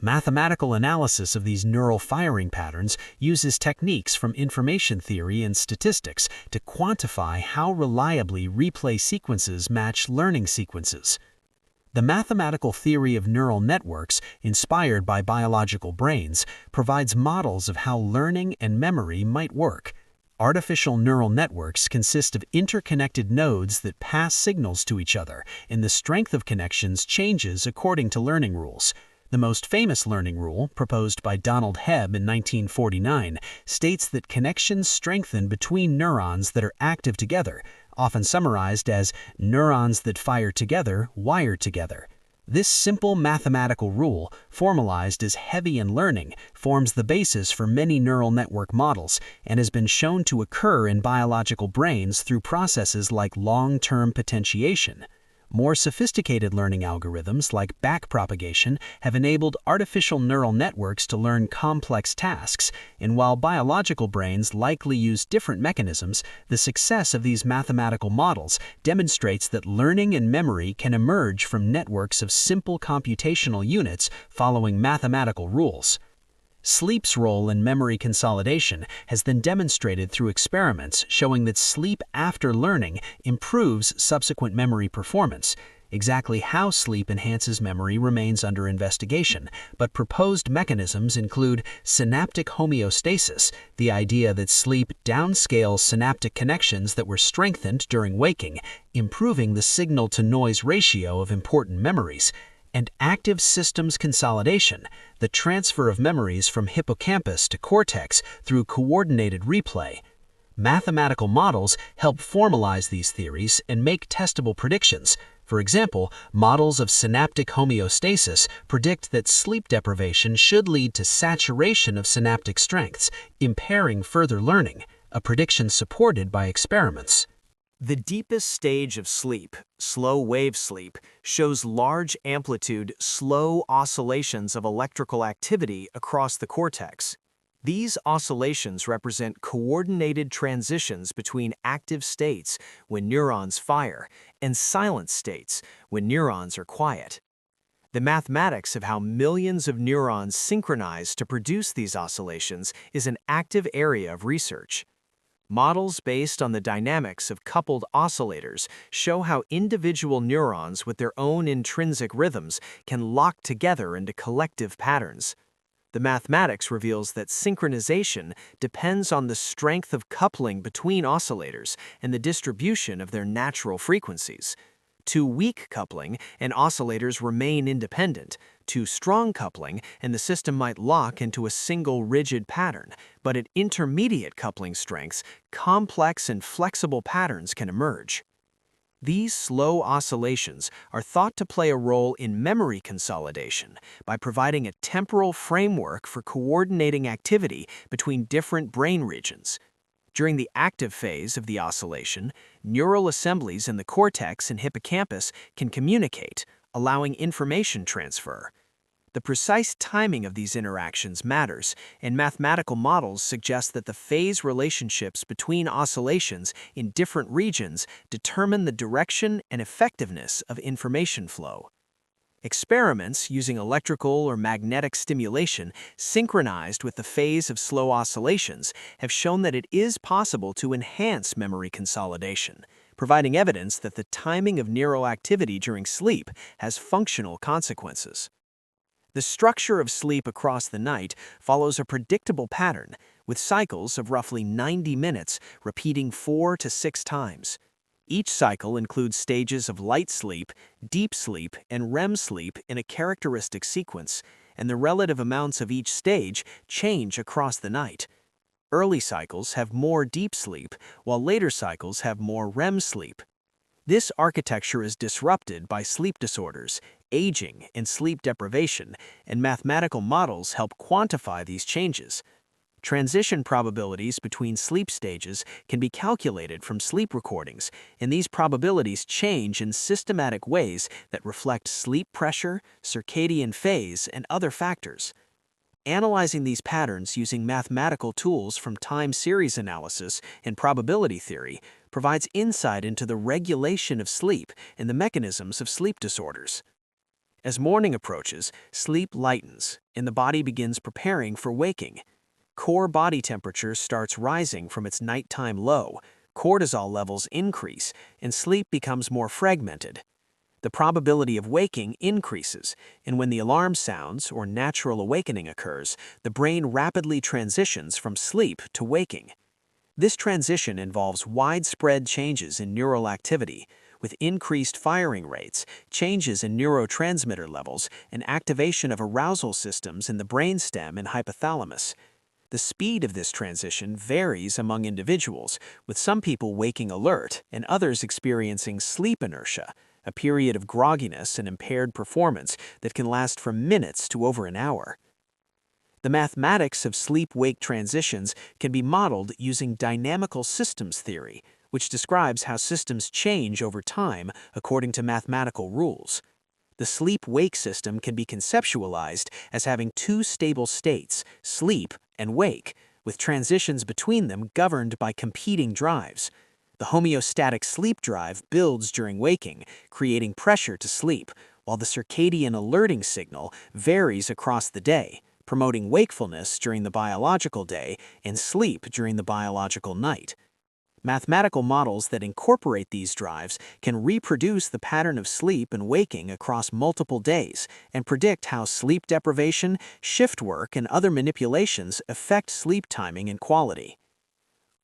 Mathematical analysis of these neural firing patterns uses techniques from information theory and statistics to quantify how reliably replay sequences match learning sequences. The mathematical theory of neural networks, inspired by biological brains, provides models of how learning and memory might work. Artificial neural networks consist of interconnected nodes that pass signals to each other, and the strength of connections changes according to learning rules. The most famous learning rule, proposed by Donald Hebb in 1949, states that connections strengthen between neurons that are active together, often summarized as neurons that fire together, wire together. This simple mathematical rule, formalized as heavy in learning, forms the basis for many neural network models and has been shown to occur in biological brains through processes like long-term potentiation. More sophisticated learning algorithms like backpropagation have enabled artificial neural networks to learn complex tasks, and while biological brains likely use different mechanisms, the success of these mathematical models demonstrates that learning and memory can emerge from networks of simple computational units following mathematical rules. Sleep's role in memory consolidation has been demonstrated through experiments showing that sleep after learning improves subsequent memory performance. Exactly how sleep enhances memory remains under investigation, but proposed mechanisms include synaptic homeostasis, the idea that sleep downscales synaptic connections that were strengthened during waking, improving the signal-to-noise ratio of important memories, and active systems consolidation, the transfer of memories from hippocampus to cortex through coordinated replay. Mathematical models help formalize these theories and make testable predictions. For example, models of synaptic homeostasis predict that sleep deprivation should lead to saturation of synaptic strengths, impairing further learning, a prediction supported by experiments. The deepest stage of sleep, slow wave sleep, shows large amplitude, slow oscillations of electrical activity across the cortex. These oscillations represent coordinated transitions between active states when neurons fire and silent states when neurons are quiet. The mathematics of how millions of neurons synchronize to produce these oscillations is an active area of research. Models based on the dynamics of coupled oscillators show how individual neurons with their own intrinsic rhythms can lock together into collective patterns. The mathematics reveals that synchronization depends on the strength of coupling between oscillators and the distribution of their natural frequencies. Too weak coupling and oscillators remain independent. Too strong coupling and the system might lock into a single rigid pattern, but at intermediate coupling strengths, complex and flexible patterns can emerge. These slow oscillations are thought to play a role in memory consolidation by providing a temporal framework for coordinating activity between different brain regions. During the active phase of the oscillation, neural assemblies in the cortex and hippocampus can communicate, allowing information transfer. The precise timing of these interactions matters, and mathematical models suggest that the phase relationships between oscillations in different regions determine the direction and effectiveness of information flow. Experiments using electrical or magnetic stimulation synchronized with the phase of slow oscillations have shown that it is possible to enhance memory consolidation, providing evidence that the timing of neural activity during sleep has functional consequences. The structure of sleep across the night follows a predictable pattern, with cycles of roughly 90 minutes repeating 4 to 6 times. Each cycle includes stages of light sleep, deep sleep, and REM sleep in a characteristic sequence, and the relative amounts of each stage change across the night. Early cycles have more deep sleep, while later cycles have more REM sleep. This architecture is disrupted by sleep disorders, aging, and sleep deprivation, and mathematical models help quantify these changes. Transition probabilities between sleep stages can be calculated from sleep recordings, and these probabilities change in systematic ways that reflect sleep pressure, circadian phase, and other factors. Analyzing these patterns using mathematical tools from time series analysis and probability theory provides insight into the regulation of sleep and the mechanisms of sleep disorders. As morning approaches, sleep lightens, and the body begins preparing for waking. Core body temperature starts rising from its nighttime low, cortisol levels increase, and sleep becomes more fragmented. The probability of waking increases, and when the alarm sounds or natural awakening occurs, the brain rapidly transitions from sleep to waking. This transition involves widespread changes in neural activity, with increased firing rates, changes in neurotransmitter levels, and activation of arousal systems in the brainstem and hypothalamus. The speed of this transition varies among individuals, with some people waking alert and others experiencing sleep inertia, a period of grogginess and impaired performance that can last from minutes to over an hour. The mathematics of sleep-wake transitions can be modeled using dynamical systems theory, which describes how systems change over time according to mathematical rules. The sleep-wake system can be conceptualized as having two stable states, sleep and wake, with transitions between them governed by competing drives. The homeostatic sleep drive builds during waking, creating pressure to sleep, while the circadian alerting signal varies across the day, promoting wakefulness during the biological day and sleep during the biological night. Mathematical models that incorporate these drives can reproduce the pattern of sleep and waking across multiple days and predict how sleep deprivation, shift work, and other manipulations affect sleep timing and quality.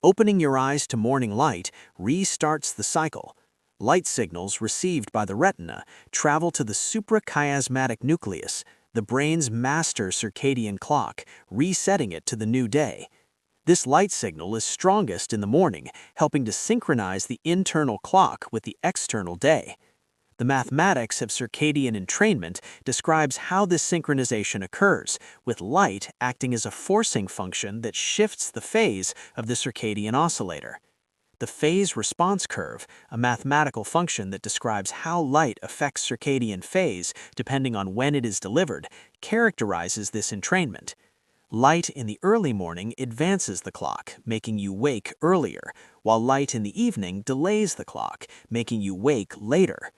Opening your eyes to morning light restarts the cycle. Light signals received by the retina travel to the suprachiasmatic nucleus, the brain's master circadian clock, resetting it to the new day. This light signal is strongest in the morning, helping to synchronize the internal clock with the external day. The mathematics of circadian entrainment describes how this synchronization occurs, with light acting as a forcing function that shifts the phase of the circadian oscillator. The phase response curve, a mathematical function that describes how light affects circadian phase depending on when it is delivered, characterizes this entrainment. Light in the early morning advances the clock, making you wake earlier, while light in the evening delays the clock, making you wake later.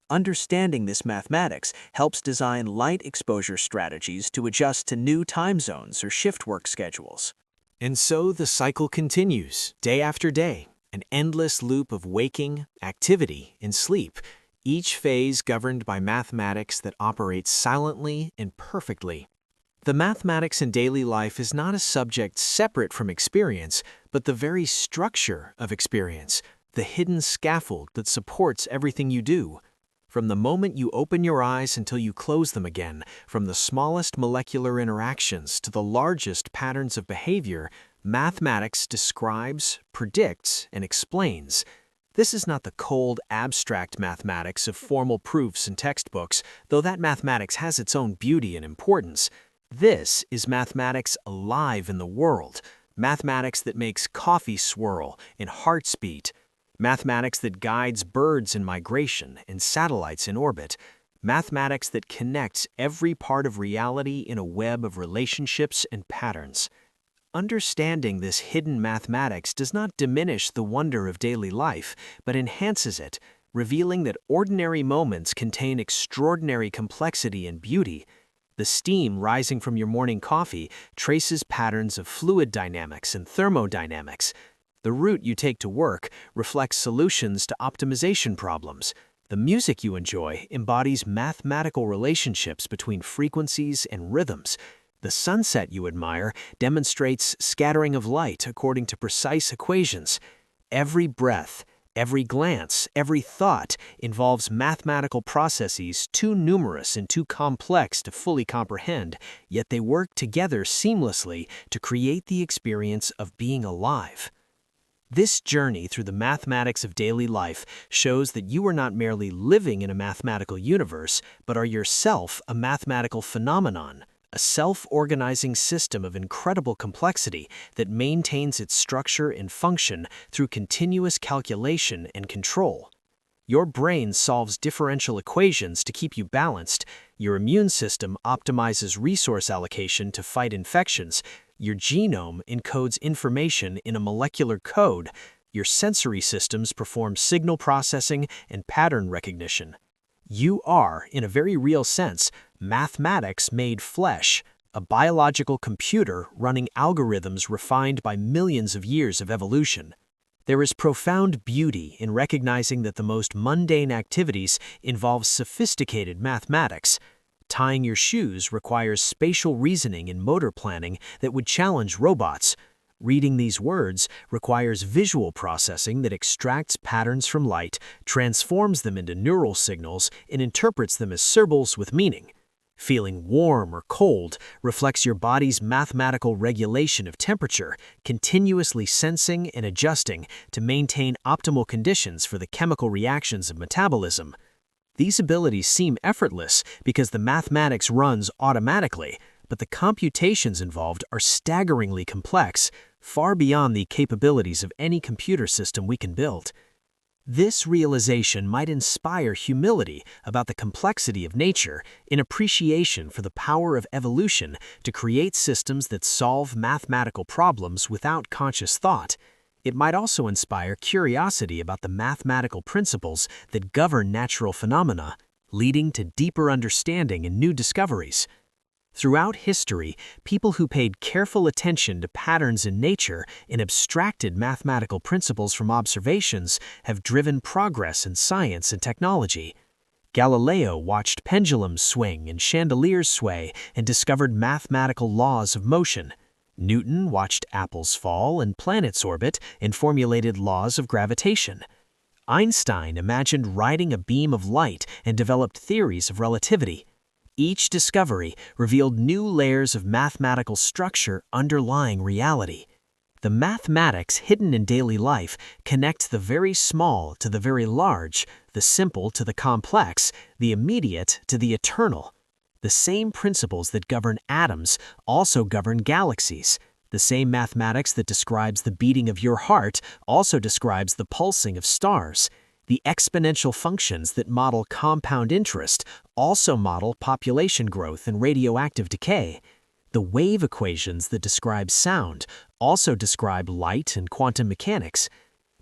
Understanding this mathematics helps design light exposure strategies to adjust to new time zones or shift work schedules. And so the cycle continues, day after day, an endless loop of waking, activity, and sleep, each phase governed by mathematics that operates silently and perfectly. The mathematics in daily life is not a subject separate from experience, but the very structure of experience, the hidden scaffold that supports everything you do. From the moment you open your eyes until you close them again, from the smallest molecular interactions to the largest patterns of behavior, mathematics describes, predicts, and explains. This is not the cold, abstract mathematics of formal proofs and textbooks, though that mathematics has its own beauty and importance. This is mathematics alive in the world, mathematics that makes coffee swirl and hearts beat, mathematics that guides birds in migration and satellites in orbit, mathematics that connects every part of reality in a web of relationships and patterns. Understanding this hidden mathematics does not diminish the wonder of daily life, but enhances it, revealing that ordinary moments contain extraordinary complexity and beauty. The steam rising from your morning coffee traces patterns of fluid dynamics and thermodynamics. The route you take to work reflects solutions to optimization problems. The music you enjoy embodies mathematical relationships between frequencies and rhythms. The sunset you admire demonstrates scattering of light according to precise equations. Every breath, every glance, every thought involves mathematical processes too numerous and too complex to fully comprehend, yet they work together seamlessly to create the experience of being alive. This journey through the mathematics of daily life shows that you are not merely living in a mathematical universe, but are yourself a mathematical phenomenon, a self-organizing system of incredible complexity that maintains its structure and function through continuous calculation and control. Your brain solves differential equations to keep you balanced, your immune system optimizes resource allocation to fight infections, your genome encodes information in a molecular code, your sensory systems perform signal processing and pattern recognition. You are, in a very real sense, mathematics made flesh, a biological computer running algorithms refined by millions of years of evolution. There is profound beauty in recognizing that the most mundane activities involve sophisticated mathematics. Tying your shoes requires spatial reasoning and motor planning that would challenge robots. Reading these words requires visual processing that extracts patterns from light, transforms them into neural signals, and interprets them as symbols with meaning. Feeling warm or cold reflects your body's mathematical regulation of temperature, continuously sensing and adjusting to maintain optimal conditions for the chemical reactions of metabolism. These abilities seem effortless because the mathematics runs automatically, but the computations involved are staggeringly complex, far beyond the capabilities of any computer system we can build. This realization might inspire humility about the complexity of nature in appreciation for the power of evolution to create systems that solve mathematical problems without conscious thought. It might also inspire curiosity about the mathematical principles that govern natural phenomena, leading to deeper understanding and new discoveries. Throughout history, people who paid careful attention to patterns in nature and abstracted mathematical principles from observations have driven progress in science and technology. Galileo watched pendulums swing and chandeliers sway and discovered mathematical laws of motion. Newton watched apples fall and planets orbit and formulated laws of gravitation. Einstein imagined riding a beam of light and developed theories of relativity. Each discovery revealed new layers of mathematical structure underlying reality. The mathematics hidden in daily life connect the very small to the very large, the simple to the complex, the immediate to the eternal. The same principles that govern atoms also govern galaxies, The same mathematics that describes the beating of your heart also describes the pulsing of stars. The exponential functions that model compound interest also model population growth and radioactive decay. The wave equations that describe sound also describe light and quantum mechanics.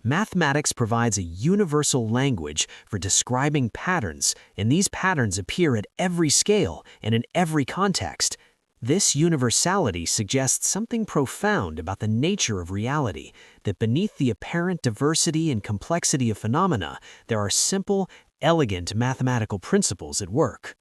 Mathematics provides a universal language for describing patterns, and these patterns appear at every scale and in every context. This universality suggests something profound about the nature of reality, that beneath the apparent diversity and complexity of phenomena, there are simple, elegant mathematical principles at work.